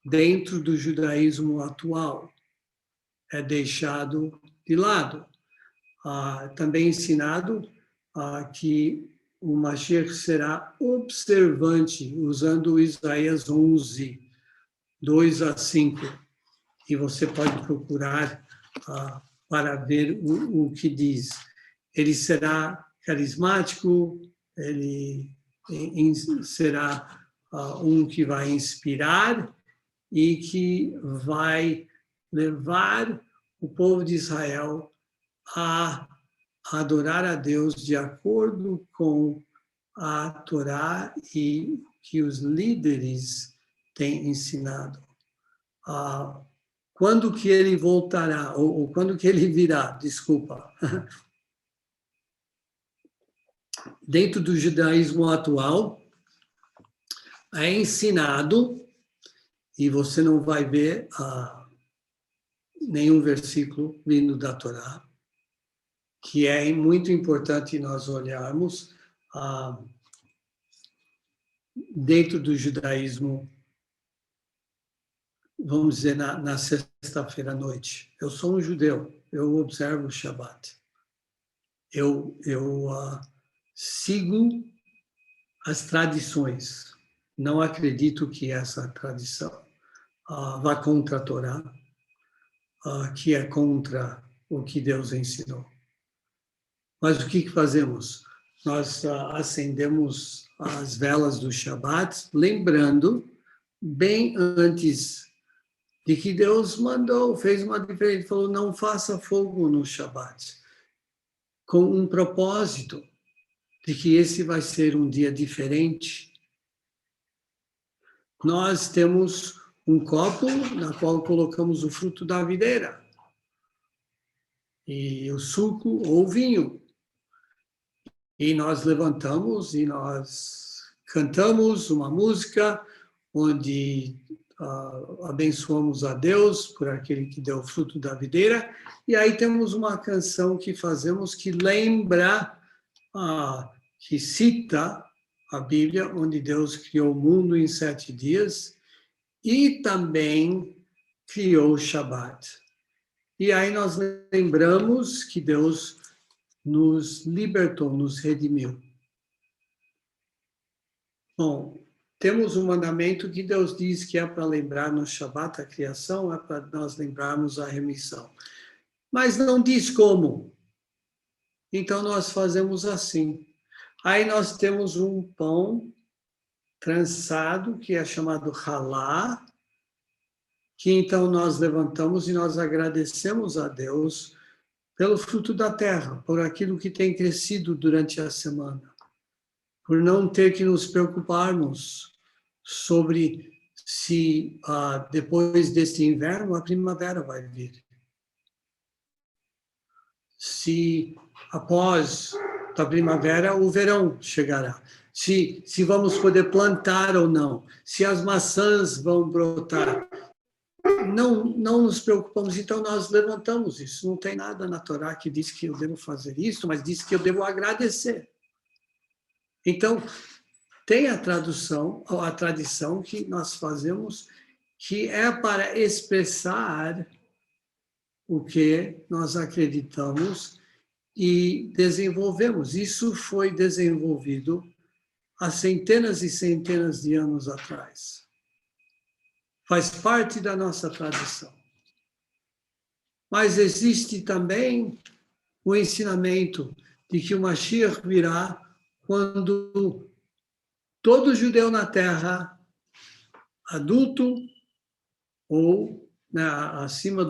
dentro do judaísmo atual, é deixado de lado. Também ensinado que o Mashiach será observante, usando Isaías 11, 2 a 5, e você pode procurar para ver o que diz. Ele será carismático, ele será um que vai inspirar e que vai levar o povo de Israel a adorar a Deus de acordo com a Torá e que os líderes têm ensinado. Quando que ele voltará, ou quando que ele virá, desculpa. Dentro do judaísmo atual, é ensinado, e você não vai ver nenhum versículo vindo da Torá, que é muito importante nós olharmos dentro do judaísmo, vamos dizer, na sexta-feira à noite. Eu sou um judeu, eu observo o Shabat. Eu sigo as tradições. Não acredito que essa tradição vá contra a Torá, que é contra o que Deus ensinou. Mas o que fazemos? Nós acendemos as velas do Shabat, lembrando, bem antes de que Deus mandou, fez uma diferença, falou, não faça fogo no Shabat, com um propósito de que esse vai ser um dia diferente. Nós temos um copo na qual colocamos o fruto da videira, e o suco ou o vinho. E nós levantamos e nós cantamos uma música onde abençoamos a Deus por aquele que deu o fruto da videira. E aí temos uma canção que fazemos que lembra, que cita a Bíblia, onde Deus criou o mundo em 7 dias e também criou o Shabat. E aí nós lembramos que Deus nos libertou, nos redimiu. Bom, temos um mandamento que Deus diz que é para lembrar no Shabat a criação, é para nós lembrarmos a remissão. Mas não diz como. Então nós fazemos assim. Aí nós temos um pão trançado, que é chamado halá, que então nós levantamos e nós agradecemos a Deus pelo fruto da terra, por aquilo que tem crescido durante a semana, por não ter que nos preocuparmos sobre se depois deste inverno a primavera vai vir. Se após a primavera o verão chegará. Se vamos poder plantar ou não. Se as maçãs vão brotar. Não nos preocupamos, então nós levantamos isso. Não tem nada na Torá que diz que eu devo fazer isso, mas diz que eu devo agradecer. Então, tem a tradição que nós fazemos, que é para expressar o que nós acreditamos e desenvolvemos. Isso foi desenvolvido há centenas e centenas de anos atrás. Faz parte da nossa tradição. Mas existe também o ensinamento de que o Mashiach virá quando todo judeu na Terra, adulto ou acima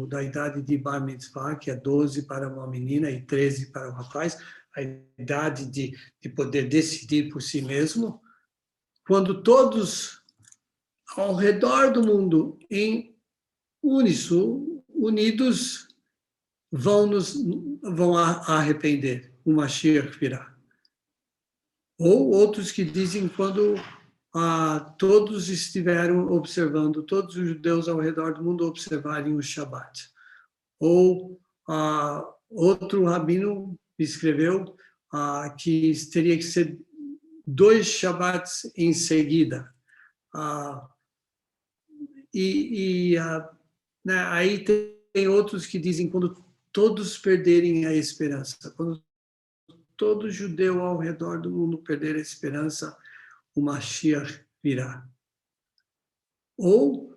da idade de Bar Mitzvah, que é 12 para uma menina e 13 para um rapaz, a idade de poder decidir por si mesmo, quando todos ao redor do mundo, em unidos, vão arrepender. O Mashiach virá. Ou outros que dizem quando todos estiveram observando, todos os judeus ao redor do mundo observarem o Shabat. Ou outro rabino escreveu que teria que ser 2 Shabats em seguida. Aí tem outros que dizem quando todos perderem a esperança, quando todo judeu ao redor do mundo perder a esperança, o Mashiach virá. Ou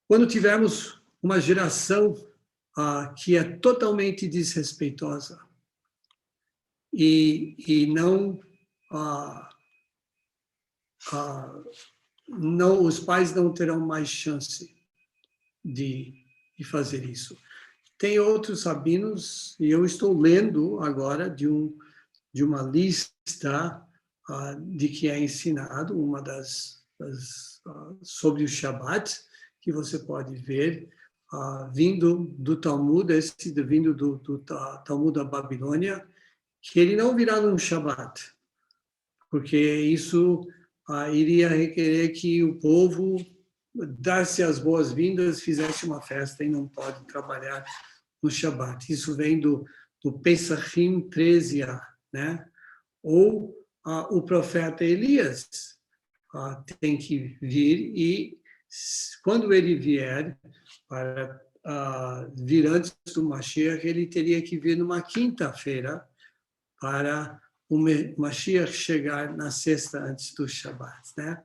quando tivermos uma geração que é totalmente desrespeitosa e não, os pais não terão mais chance de fazer isso. Tem outros rabinos, e eu estou lendo agora de uma lista de que é ensinado, uma das sobre o Shabat, que você pode ver, vindo do Talmud, vindo do Talmud da Babilônia, que ele não virá num Shabat, porque isso iria requerer que o povo dar-se as boas-vindas, fizesse uma festa e não pode trabalhar no Shabat. Isso vem do Pesachim 13a, né? Ou o profeta Elias tem que vir e, quando ele vier, para vir antes do Mashiach, ele teria que vir numa quinta-feira para o Mashiach chegar na sexta antes do Shabat, né?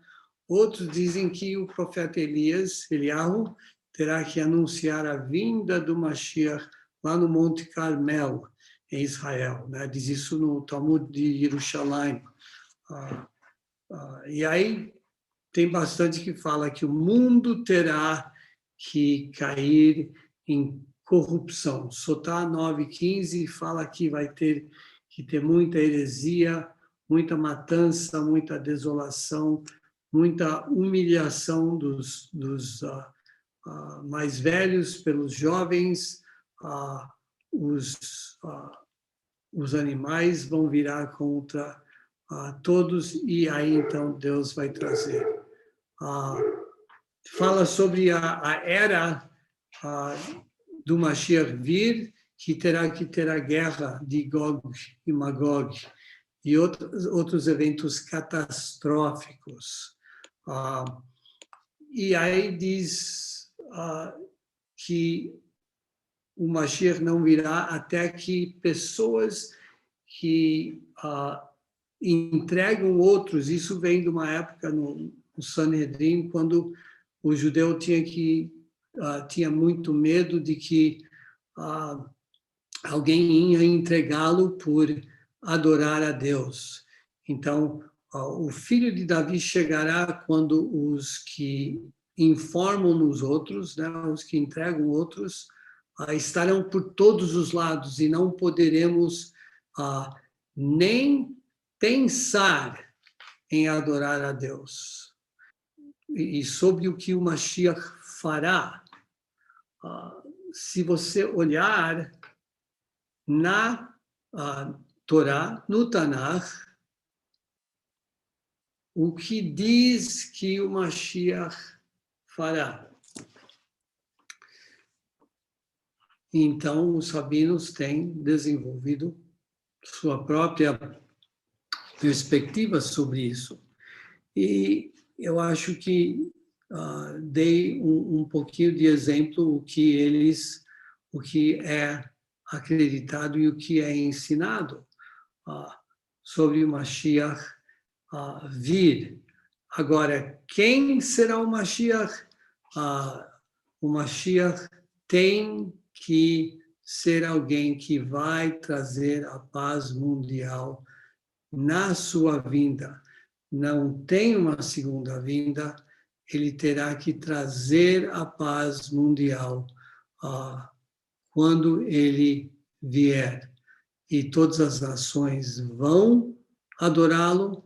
Outros dizem que o profeta Eliyahu, terá que anunciar a vinda do Mashiach lá no Monte Carmelo, em Israel, né? Diz isso no Talmud de Jerusalém. E aí tem bastante que fala que o mundo terá que cair em corrupção. Sotá 9:15 fala que vai ter que ter muita heresia, muita matança, muita desolação, muita humilhação dos mais velhos pelos jovens, os animais vão virar contra todos, e aí então Deus vai trazer. Fala sobre a era do Mashiach vir, que terá que ter a guerra de Gog e Magog, e outros eventos catastróficos. E aí diz que o Mashiach não virá até que pessoas que entregam outros, isso vem de uma época no Sanhedrin, quando o judeu tinha muito medo de que alguém ia entregá-lo por adorar a Deus. Então, o filho de Davi chegará quando os que informam nos outros, né, os que entregam outros, estarão por todos os lados e não poderemos nem pensar em adorar a Deus. E sobre o que o Mashiach fará, se você olhar na Torá, no Tanakh, o que diz que o Mashiach fará. Então, os rabinos têm desenvolvido sua própria perspectiva sobre isso. E eu acho que dei um pouquinho de exemplo o que é acreditado e o que é ensinado sobre o Mashiach vir. Agora, quem será o Mashiach? O Mashiach tem que ser alguém que vai trazer a paz mundial na sua vinda. Não tem uma segunda vinda, ele terá que trazer a paz mundial quando ele vier. E todas as nações vão adorá-lo,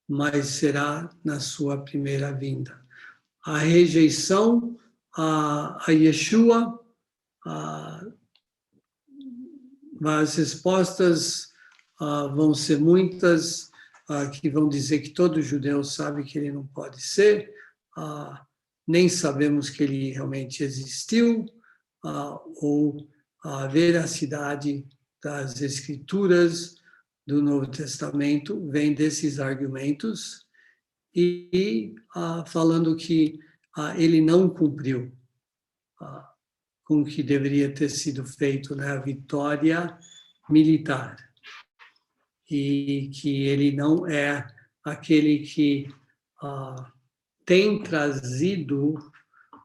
mas será na sua primeira vinda. A rejeição a Yeshua, as respostas vão ser muitas, que vão dizer que todo judeu sabe que ele não pode ser, nem sabemos que ele realmente existiu, ou a veracidade das escrituras do Novo Testamento vem desses argumentos, e falando que ele não cumpriu com o que deveria ter sido feito, né, a vitória militar, e que ele não é aquele que tem trazido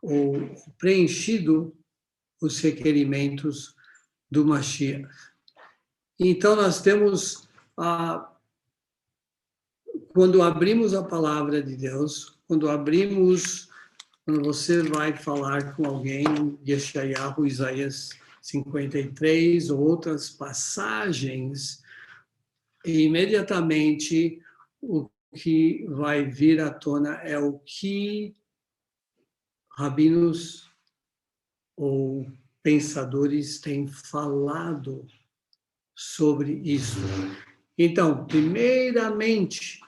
ou preenchido os requerimentos do Mashiach. Então, nós temos, quando abrimos a palavra de Deus, quando você vai falar com alguém, Yeshayahu, Isaías 53, ou outras passagens, imediatamente o que vai vir à tona é o que rabinos ou pensadores têm falado sobre isso. Então, primeiramente,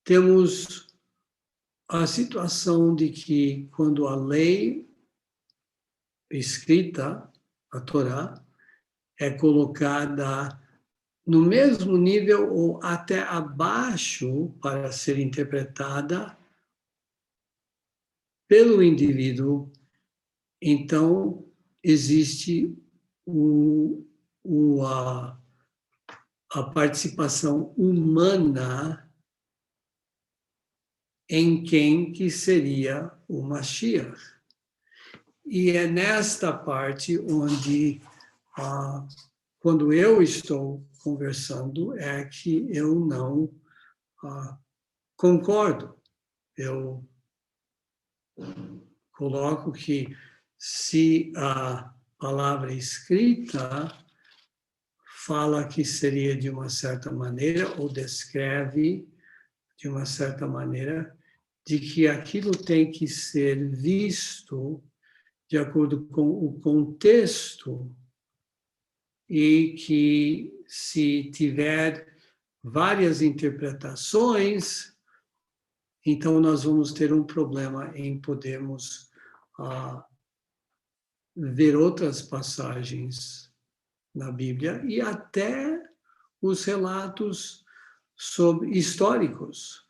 temos a situação de que quando a lei escrita, a Torá, é colocada no mesmo nível ou até abaixo para ser interpretada pelo indivíduo, então existe a participação humana em quem que seria o Mashiach. E é nesta parte onde, quando eu estou conversando, é que eu não concordo. Eu coloco que se a palavra escrita fala que seria de uma certa maneira, ou descreve de uma certa maneira, de que aquilo tem que ser visto de acordo com o contexto, e que se tiver várias interpretações, então nós vamos ter um problema em podermos ver outras passagens na Bíblia e até os relatos históricos,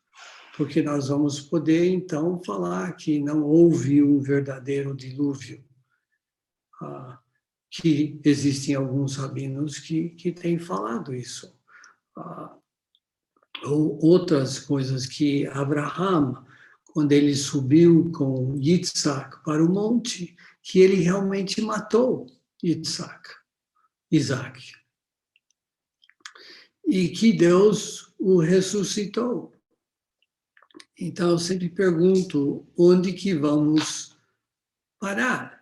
porque nós vamos poder, então, falar que não houve um verdadeiro dilúvio, que existem alguns rabinos que têm falado isso. Ou outras coisas que Abraham, quando ele subiu com Yitzhak para o monte, que ele realmente matou Isaac. E que Deus o ressuscitou. Então, eu sempre pergunto, onde que vamos parar?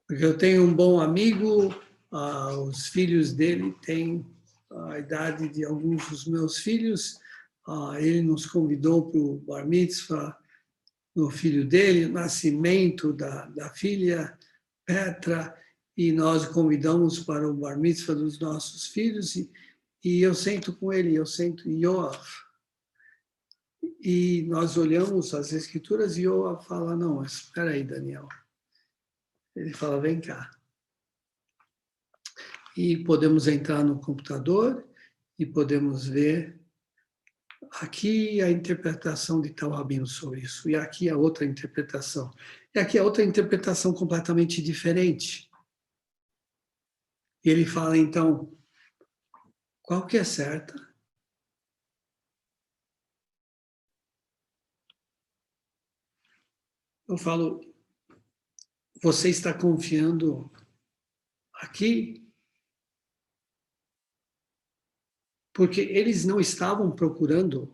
Porque eu tenho um bom amigo, os filhos dele têm a idade de alguns dos meus filhos, ele nos convidou para o Bar Mitzvah no filho dele, o nascimento da filha Petra, e nós convidamos para o Bar Mitzvah dos nossos filhos, e eu sento com ele, eu sento em Yoav, e nós olhamos as escrituras e Yoav fala, não, espera aí, Daniel. Ele fala, vem cá. E podemos entrar no computador e podemos ver aqui a interpretação de tal rabino sobre isso, e aqui a outra interpretação. E aqui a outra interpretação completamente diferente. E ele fala, então, qual que é certa eu falo, você está confiando aqui? Porque eles não estavam procurando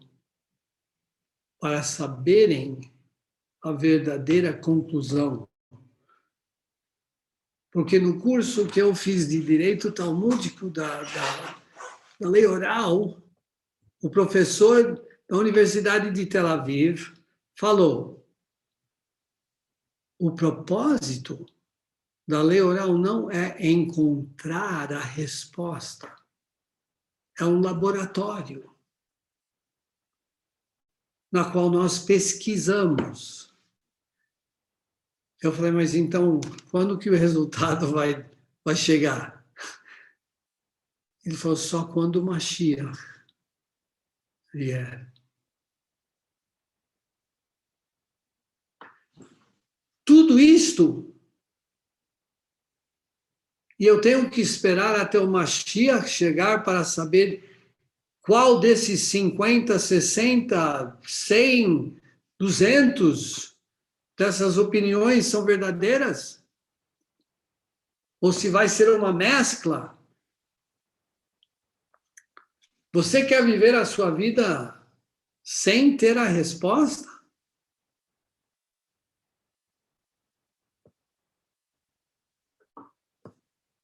para saberem a verdadeira conclusão. Porque no curso que eu fiz de Direito Talmúdico da lei oral, o professor da Universidade de Tel Aviv falou: o propósito da lei oral não é encontrar a resposta, é um laboratório na qual nós pesquisamos. Eu falei, mas então, quando que o resultado vai chegar? Ele falou, só quando o Mashiach vier. Tudo isto, e eu tenho que esperar até o Mashiach chegar para saber qual desses 50, 60, 100, 200 dessas opiniões são verdadeiras? Ou se vai ser uma mescla? Você quer viver a sua vida sem ter a resposta?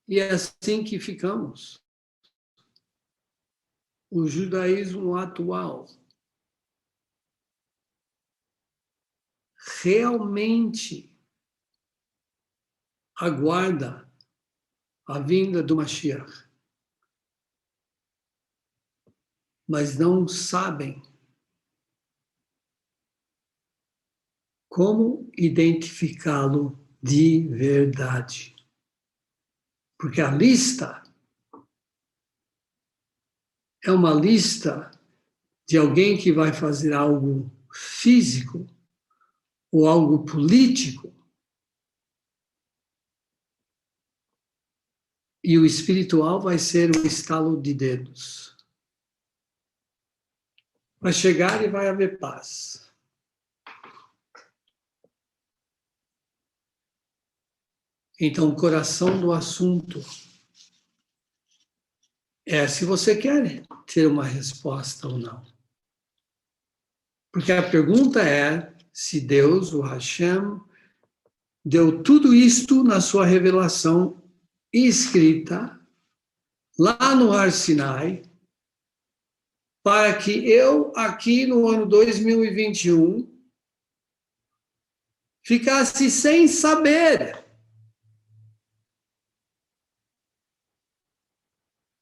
E é assim que ficamos. O judaísmo atual realmente aguarda a vinda do Mashiach, mas não sabem como identificá-lo de verdade. Porque a lista é uma lista de alguém que vai fazer algo físico ou algo político, e o espiritual vai ser um estalo de dedos. Vai chegar e vai haver paz. Então, o coração do assunto é se você quer ter uma resposta ou não. Porque a pergunta é se Deus, o Hashem, deu tudo isto na sua revelação escrita lá no Har Sinai, para que eu, aqui no ano 2021, ficasse sem saber,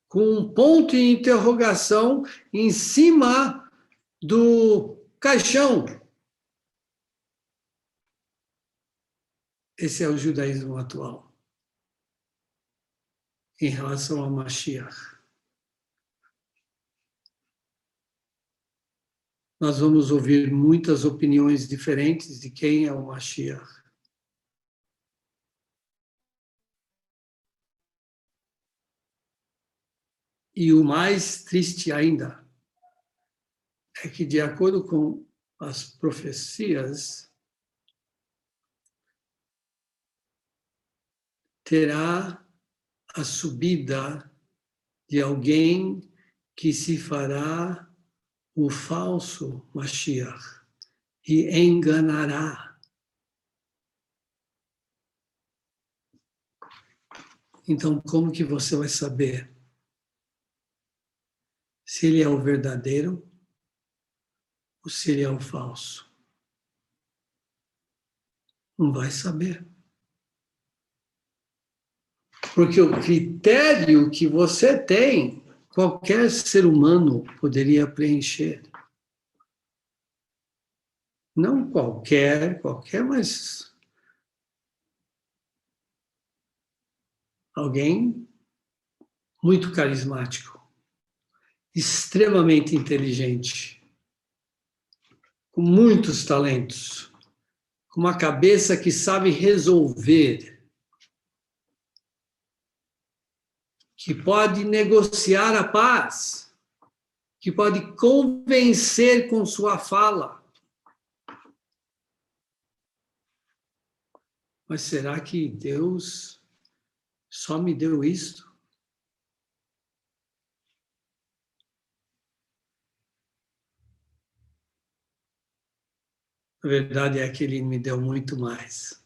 com um ponto de interrogação em cima do caixão. Esse é o judaísmo atual, em relação ao Mashiach. Nós vamos ouvir muitas opiniões diferentes de quem é o Mashiach. E o mais triste ainda é que, de acordo com as profecias, terá a subida de alguém que se fará o falso Mashiach e enganará. Então, como que você vai saber se ele é o verdadeiro ou se ele é o falso? Não vai saber. Porque o critério que você tem, qualquer ser humano poderia preencher. Não qualquer, mas alguém muito carismático, extremamente inteligente, com muitos talentos, com uma cabeça que sabe resolver, que pode negociar a paz, que pode convencer com sua fala. Mas será que Deus só me deu isto? A verdade é que ele me deu muito mais.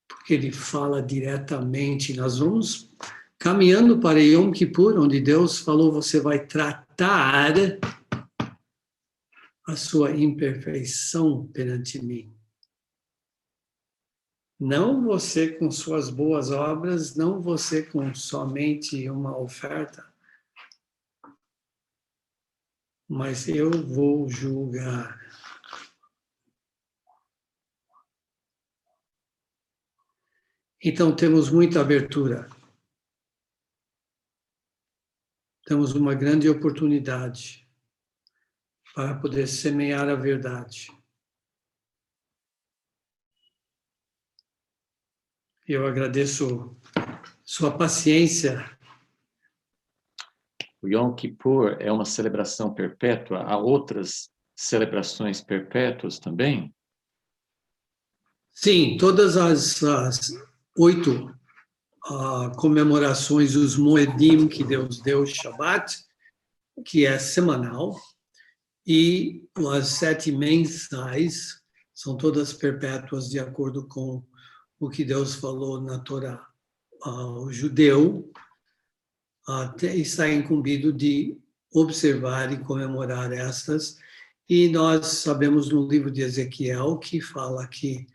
Porque ele fala diretamente. Nós vamos caminhando para Yom Kippur, onde Deus falou, você vai tratar a sua imperfeição perante mim. Não você com suas boas obras, não você com somente uma oferta, mas eu vou julgar. Então temos muita abertura. Temos uma grande oportunidade para poder semear a verdade. Eu agradeço sua paciência. O Yom Kippur é uma celebração perpétua? Há outras celebrações perpétuas também? Sim, todas as 8 comemorações, os Moedim que Deus deu, Shabbat, que é semanal, e as 7 mensais são todas perpétuas de acordo com o que Deus falou na Torá. O judeu está incumbido de observar e comemorar estas, e nós sabemos no livro de Ezequiel que fala que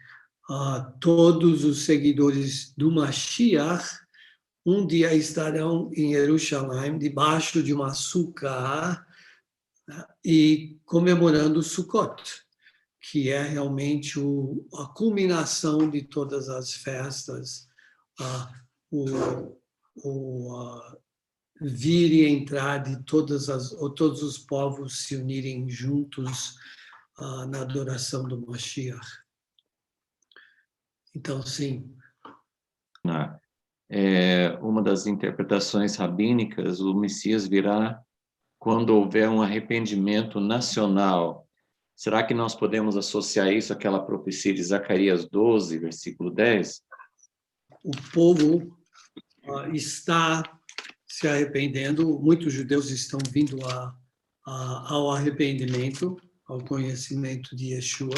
todos os seguidores do Mashiach um dia estarão em Jerusalém, debaixo de uma sukkah, e comemorando Sukkot, que é realmente a culminação de todas as festas, vir e entrar de todos os povos se unirem juntos na adoração do Mashiach. Então, sim. Uma das interpretações rabínicas, o Messias virá quando houver um arrependimento nacional. Será que nós podemos associar isso àquela profecia de Zacarias 12, versículo 10? O povo está se arrependendo, muitos judeus estão vindo ao arrependimento, ao conhecimento de Yeshua,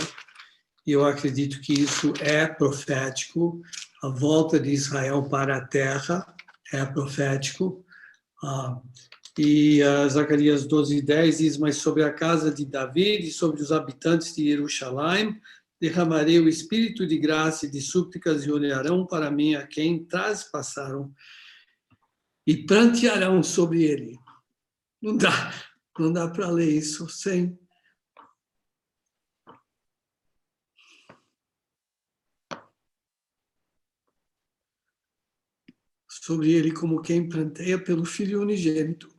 e eu acredito que isso é profético. A volta de Israel para a terra é profético. E Zacarias 12:10 diz, mas sobre a casa de Davi e sobre os habitantes de Jerusalém, derramarei o espírito de graça e de súplicas e olharão para mim a quem traspassaram e prantearão sobre ele. Não dá para ler isso sem sobre ele como quem pranteia pelo Filho unigênito.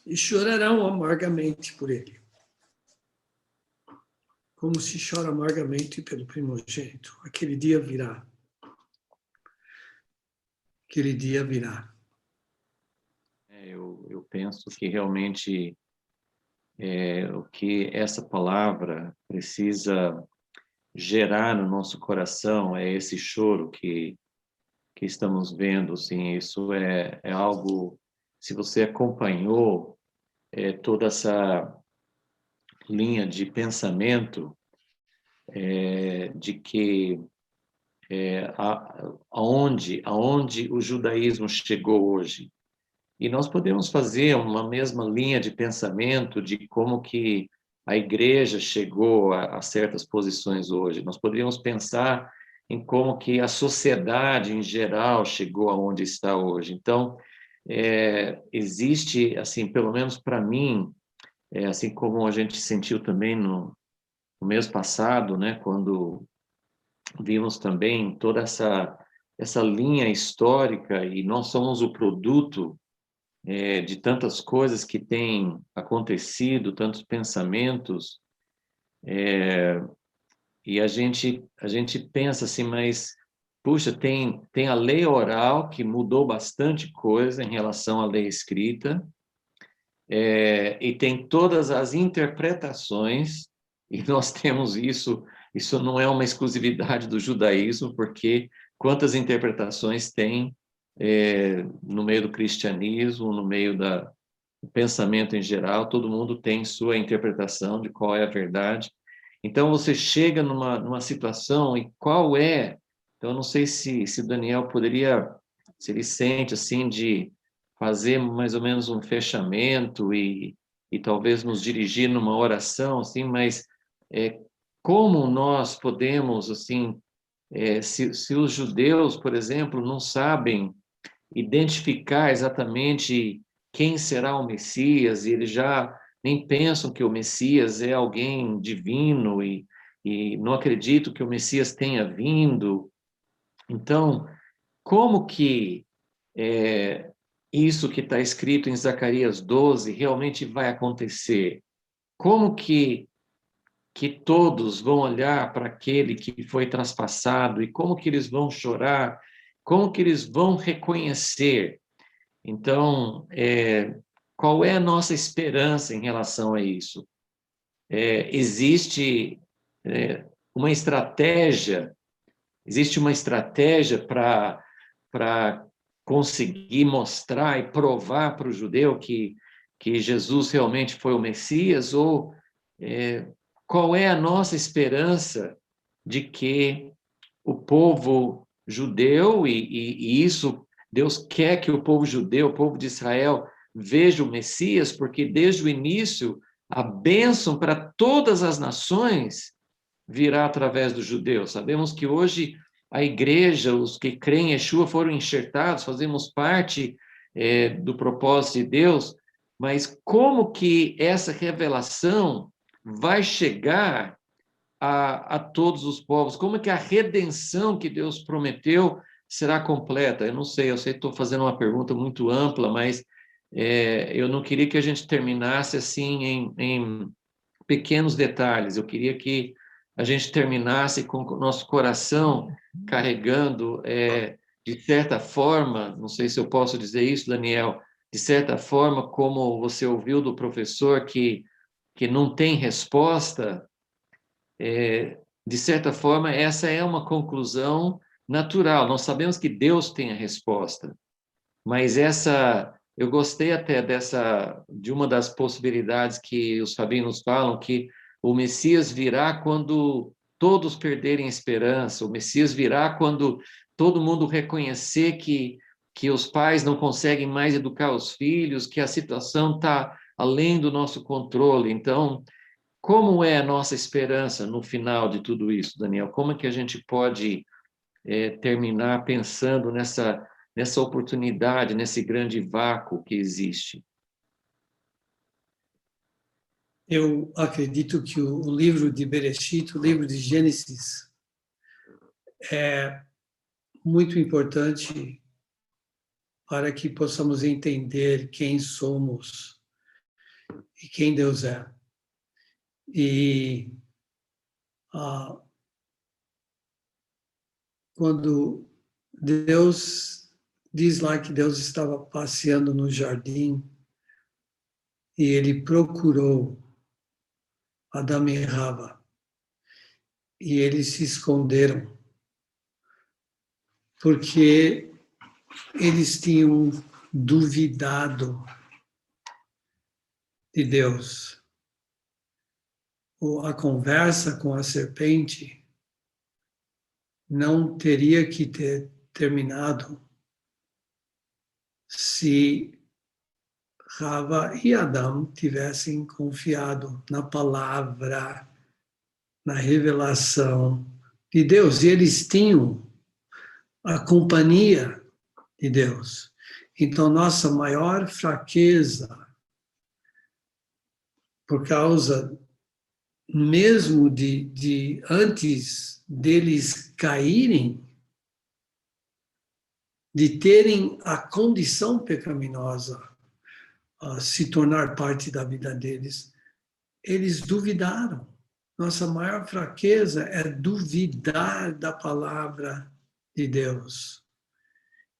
E chorarão amargamente por ele, como se chora amargamente pelo primogênito. Aquele dia virá. Aquele dia virá. Eu penso que realmente o que essa palavra precisa gerar no nosso coração é esse choro que estamos vendo. Assim, isso é algo, se você acompanhou toda essa linha de pensamento de que aonde o judaísmo chegou hoje. E nós podemos fazer uma mesma linha de pensamento de como que a igreja chegou a certas posições hoje. Nós poderíamos pensar em como que a sociedade em geral chegou aonde está hoje. Então, existe, assim, pelo menos para mim, assim como a gente sentiu também no mês passado, né, quando vimos também toda essa linha histórica, e nós somos o produto de tantas coisas que têm acontecido, tantos pensamentos, e a gente pensa assim, mas, puxa, tem a lei oral que mudou bastante coisa em relação à lei escrita, e tem todas as interpretações E nós temos isso não é uma exclusividade do judaísmo, porque quantas interpretações tem no meio do cristianismo, no meio do pensamento em geral, todo mundo tem sua interpretação de qual é a verdade. Então, você chega numa situação e qual é... Então, eu não sei se Daniel poderia, se ele sente assim de fazer mais ou menos um fechamento e talvez nos dirigir numa oração, assim, mas como nós podemos, assim, se os judeus, por exemplo, não sabem identificar exatamente quem será o Messias, e eles já nem pensam que o Messias é alguém divino e não acreditam que o Messias tenha vindo. Então, como que isso que está escrito em Zacarias 12 realmente vai acontecer? Como que todos vão olhar para aquele que foi traspassado e como que eles vão chorar, como que eles vão reconhecer? Então, qual é a nossa esperança em relação a isso? Existe uma estratégia, existe uma estratégia para conseguir mostrar e provar para o judeu que Jesus realmente foi o Messias, ou qual é a nossa esperança de que o povo judeu, e isso Deus quer que o povo judeu, o povo de Israel, veja o Messias, porque desde o início a bênção para todas as nações virá através dos judeus. Sabemos que hoje a igreja, os que creem em Yeshua foram enxertados, fazemos parte do propósito de Deus, mas como que essa revelação vai chegar a todos os povos? Como é que a redenção que Deus prometeu será completa? Eu não sei, eu sei que estou fazendo uma pergunta muito ampla, mas eu não queria que a gente terminasse assim em pequenos detalhes. Eu queria que a gente terminasse com o nosso coração carregando, de certa forma, não sei se eu posso dizer isso, Daniel, de certa forma, como você ouviu do professor que não tem resposta, de certa forma, essa é uma conclusão natural. Nós sabemos que Deus tem a resposta, mas eu gostei até de uma das possibilidades que os rabinos falam, que o Messias virá quando todos perderem a esperança, o Messias virá quando todo mundo reconhecer que os pais não conseguem mais educar os filhos, que a situação está além do nosso controle. Então, como é a nossa esperança no final de tudo isso, Daniel? Como é que a gente pode terminar pensando nessa oportunidade, nesse grande vácuo que existe? Eu acredito que o livro de Bereshit, o livro de Gênesis, é muito importante para que possamos entender quem somos e quem Deus é. E quando Deus diz lá que Deus estava passeando no jardim e ele procurou Adão e Rava e eles se esconderam porque eles tinham duvidado de Deus. A conversa com a serpente não teria que ter terminado se Rava e Adão tivessem confiado na palavra, na revelação de Deus. E eles tinham a companhia de Deus. Então, nossa maior fraqueza, por causa mesmo de antes deles caírem, de terem a condição pecaminosa se tornar parte da vida deles, eles duvidaram. Nossa maior fraqueza é duvidar da palavra de Deus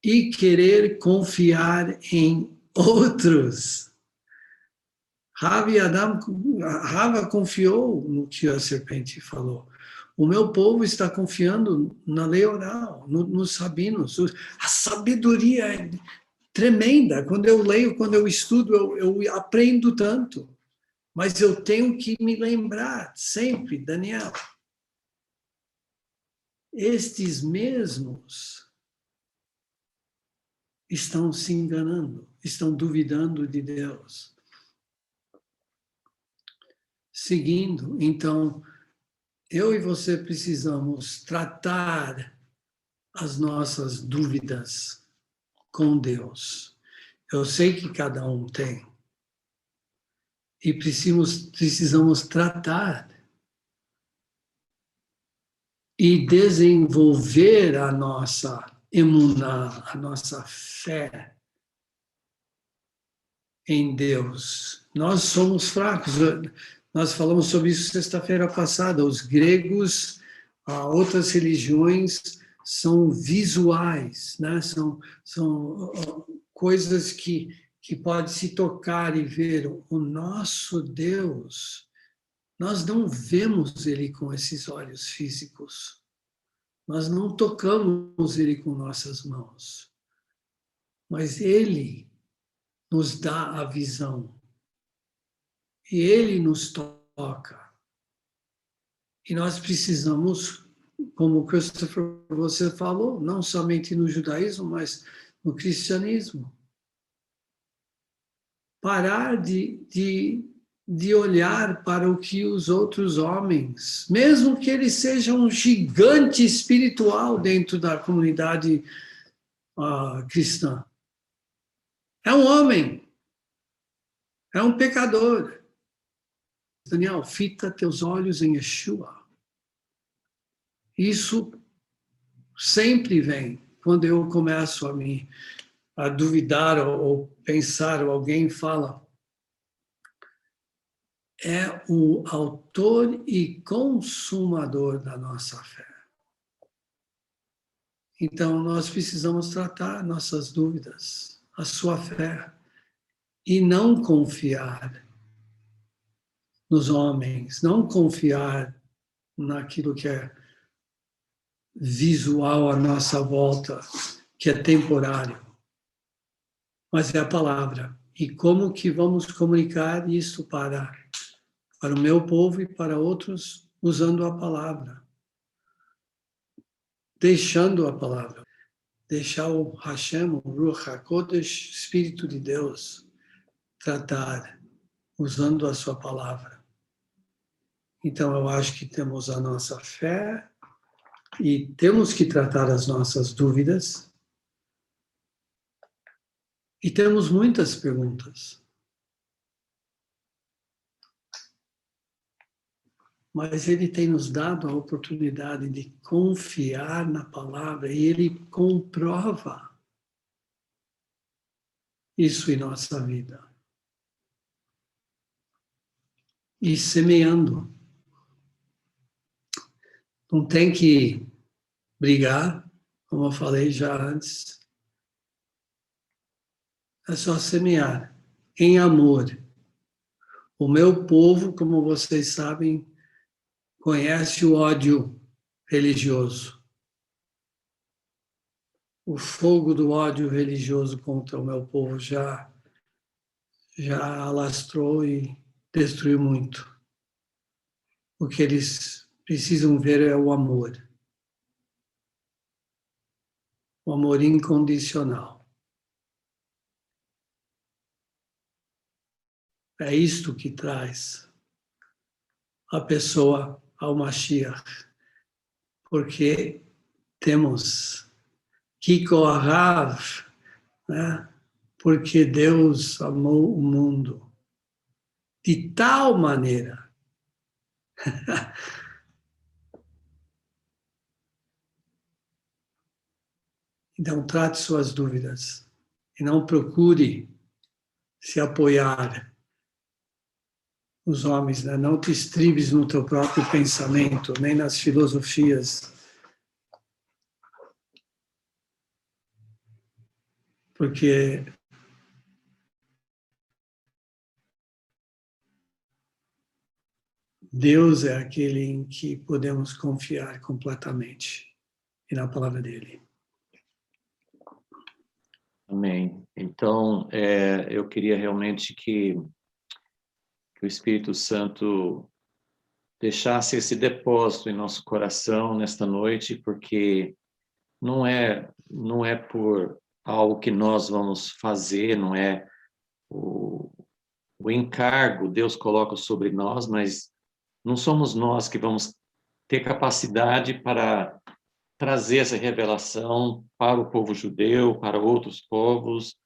e querer confiar em outros. Rava confiou no que a serpente falou. O meu povo está confiando na lei oral, nos rabinos. A sabedoria é tremenda. Quando eu leio, quando eu estudo, eu aprendo tanto. Mas eu tenho que me lembrar sempre, Daniel, estes mesmos estão se enganando, estão duvidando de Deus. Seguindo, então, eu e você precisamos tratar as nossas dúvidas com Deus. Eu sei que cada um tem. E precisamos tratar e desenvolver a nossa emuná, a nossa fé em Deus. Nós somos fracos. Nós falamos sobre isso sexta-feira passada. Os gregos, outras religiões são visuais, né? São coisas que pode se tocar e ver. O nosso Deus, nós não vemos ele com esses olhos físicos. Nós não tocamos ele com nossas mãos. Mas ele nos dá a visão. E ele nos toca. E nós precisamos, como Christopher, você falou, não somente no judaísmo, mas no cristianismo, parar de olhar para o que os outros homens, mesmo que eles sejam um gigante espiritual dentro da comunidade cristã, é um homem, é um pecador. Daniel, fita teus olhos em Yeshua. Isso sempre vem quando eu começo a duvidar ou pensar, ou alguém fala, é o autor e consumador da nossa fé. Então, nós precisamos tratar nossas dúvidas, a sua fé, e não confiar nos homens, não confiar naquilo que é visual à nossa volta, que é temporário, mas é a palavra. E como que vamos comunicar isso para o meu povo e para outros usando a palavra, deixando a palavra, deixar o Hashem, o Ruach HaKodesh, Espírito de Deus, tratar usando a sua palavra. Então eu acho que temos a nossa fé e temos que tratar as nossas dúvidas e temos muitas perguntas. Mas ele tem nos dado a oportunidade de confiar na palavra e ele comprova isso em nossa vida. E semeando. Não tem que brigar, como eu falei já antes. É só semear em amor. O meu povo, como vocês sabem, conhece o ódio religioso. O fogo do ódio religioso contra o meu povo já alastrou e destruiu muito. O que eles precisam ver é o amor. O amor incondicional. É isto que traz a pessoa ao Mashiach. Porque temos Kikorav, né? Porque Deus amou o mundo de tal maneira Então, trate suas dúvidas e não procure se apoiar nos homens, né? Não te estribes no teu próprio pensamento, nem nas filosofias, porque Deus é aquele em que podemos confiar completamente e na palavra dele. Amém. Então, eu queria realmente que o Espírito Santo deixasse esse depósito em nosso coração nesta noite, porque não é por algo que nós vamos fazer, não é o encargo Deus coloca sobre nós, mas não somos nós que vamos ter capacidade para trazer essa revelação para o povo judeu, para outros povos,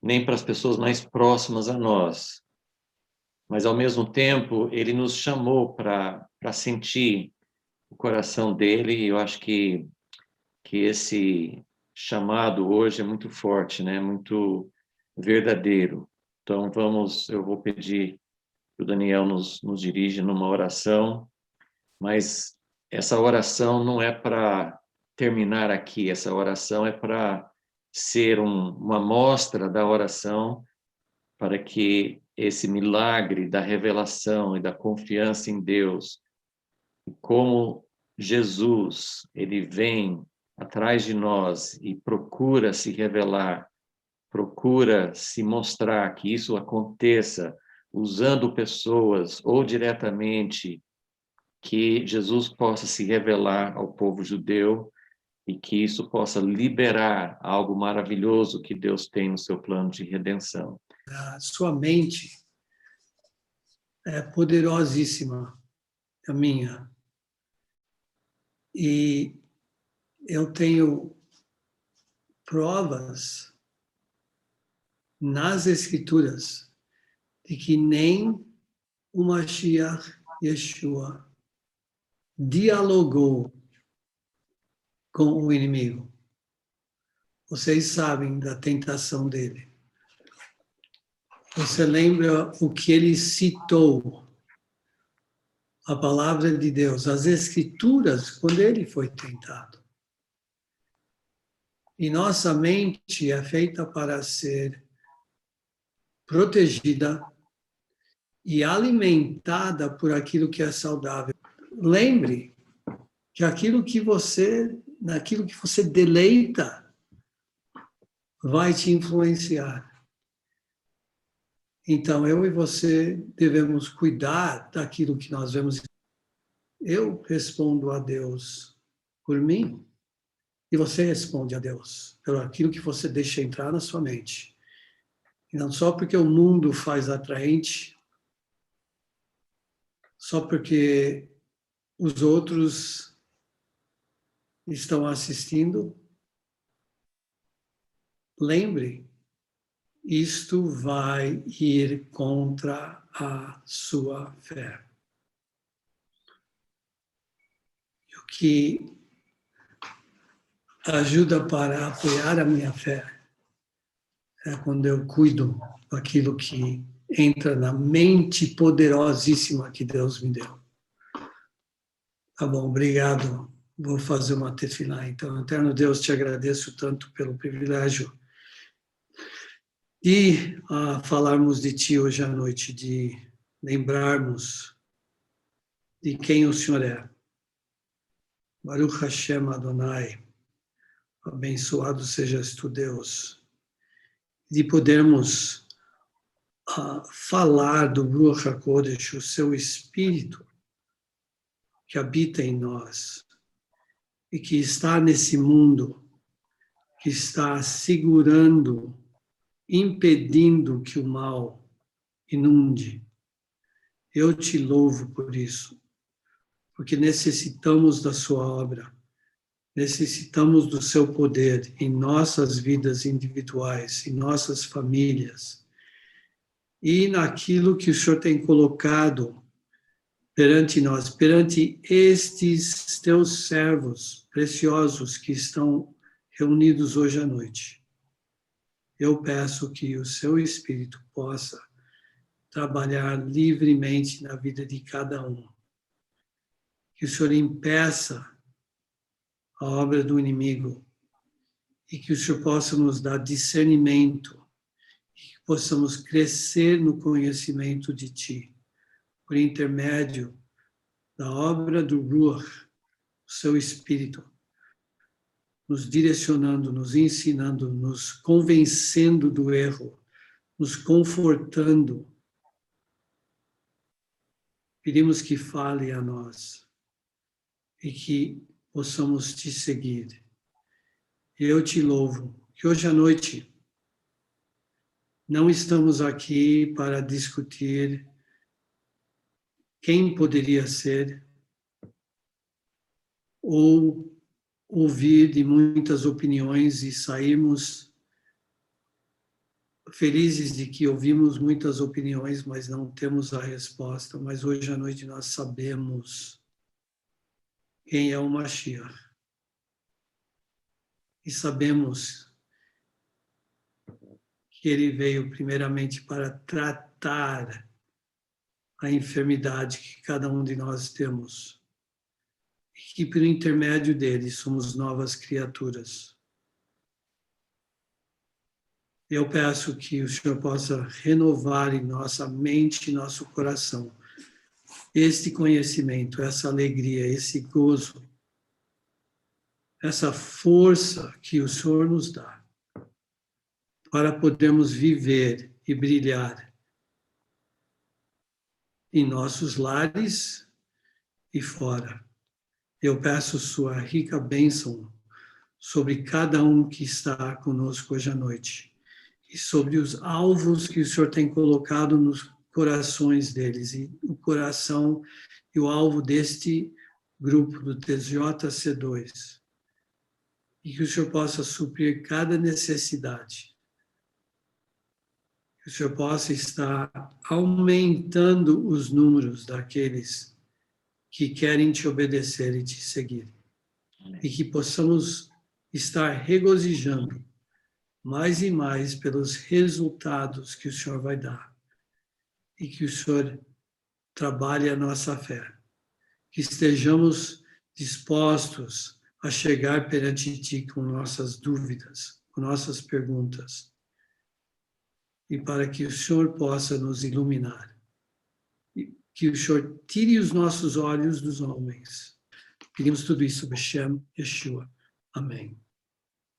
nem para as pessoas mais próximas a nós. Mas, ao mesmo tempo, ele nos chamou para sentir o coração dele, e eu acho que esse chamado hoje é muito forte, né? Muito verdadeiro. Então, eu vou pedir que o Daniel nos dirija numa oração, mas essa oração não é para terminar aqui, essa oração é para ser uma amostra da oração, para que esse milagre da revelação e da confiança em Deus, como Jesus, ele vem atrás de nós e procura se revelar, procura se mostrar, que isso aconteça usando pessoas ou diretamente, que Jesus possa se revelar ao povo judeu e que isso possa liberar algo maravilhoso que Deus tem no seu plano de redenção. A sua mente é poderosíssima, a minha. E eu tenho provas nas Escrituras de que nem o Mashiach Yeshua dialogou com o inimigo. Vocês sabem da tentação dele. Você lembra o que ele citou? A palavra de Deus, as Escrituras, quando ele foi tentado. E nossa mente é feita para ser protegida e alimentada por aquilo que é saudável. Lembre que naquilo que você deleita, vai te influenciar. Então, eu e você devemos cuidar daquilo que nós vemos. Eu respondo a Deus por mim, e você responde a Deus pelo aquilo que você deixa entrar na sua mente. E não só porque o mundo faz atraente, só porque os outros estão assistindo. Lembre, isto vai ir contra a sua fé. O que ajuda para apoiar a minha fé é quando eu cuido daquilo que entra na mente poderosíssima que Deus me deu. Tá bom, obrigado. Vou fazer uma tefilá. Então, eterno Deus, te agradeço tanto pelo privilégio de falarmos de ti hoje à noite, de lembrarmos de quem o Senhor é. Baruch Hashem Adonai, abençoado sejas tu, Deus, de podermos falar do Ruach HaKodesh, o seu Espírito que habita em nós e que está nesse mundo, que está segurando, impedindo que o mal inunde. Eu te louvo por isso, porque necessitamos da sua obra, necessitamos do seu poder em nossas vidas individuais, em nossas famílias, e naquilo que o Senhor tem colocado perante nós, perante estes teus servos preciosos que estão reunidos hoje à noite. Eu peço que o seu Espírito possa trabalhar livremente na vida de cada um. Que o Senhor impeça a obra do inimigo e que o Senhor possa nos dar discernimento e que possamos crescer no conhecimento de Ti, por intermédio da obra do Ruach, o seu Espírito, nos direcionando, nos ensinando, nos convencendo do erro, nos confortando. Pedimos que fale a nós e que possamos te seguir. Eu te louvo, que hoje à noite não estamos aqui para discutir quem poderia ser ou ouvir de muitas opiniões e sairmos felizes de que ouvimos muitas opiniões, mas não temos a resposta. Mas hoje à noite nós sabemos quem é o Mashiach. E sabemos que ele veio primeiramente para tratar a enfermidade que cada um de nós temos. E que por intermédio dele somos novas criaturas. Eu peço que o Senhor possa renovar em nossa mente e nosso coração este conhecimento, essa alegria, esse gozo, essa força que o Senhor nos dá para podermos viver e brilhar em nossos lares e fora. Eu peço sua rica bênção sobre cada um que está conosco hoje à noite e sobre os alvos que o Senhor tem colocado nos corações deles, e o coração e o alvo deste grupo do TJC2, e que o Senhor possa suprir cada necessidade, que o Senhor possa estar aumentando os números daqueles que querem te obedecer e te seguir, e que possamos estar regozijando mais e mais pelos resultados que o Senhor vai dar, e que o Senhor trabalhe a nossa fé, que estejamos dispostos a chegar perante Ti com nossas dúvidas, com nossas perguntas, e para que o Senhor possa nos iluminar, e que o Senhor tire os nossos olhos dos homens. Pedimos tudo isso, Beshem Yeshua. Amém.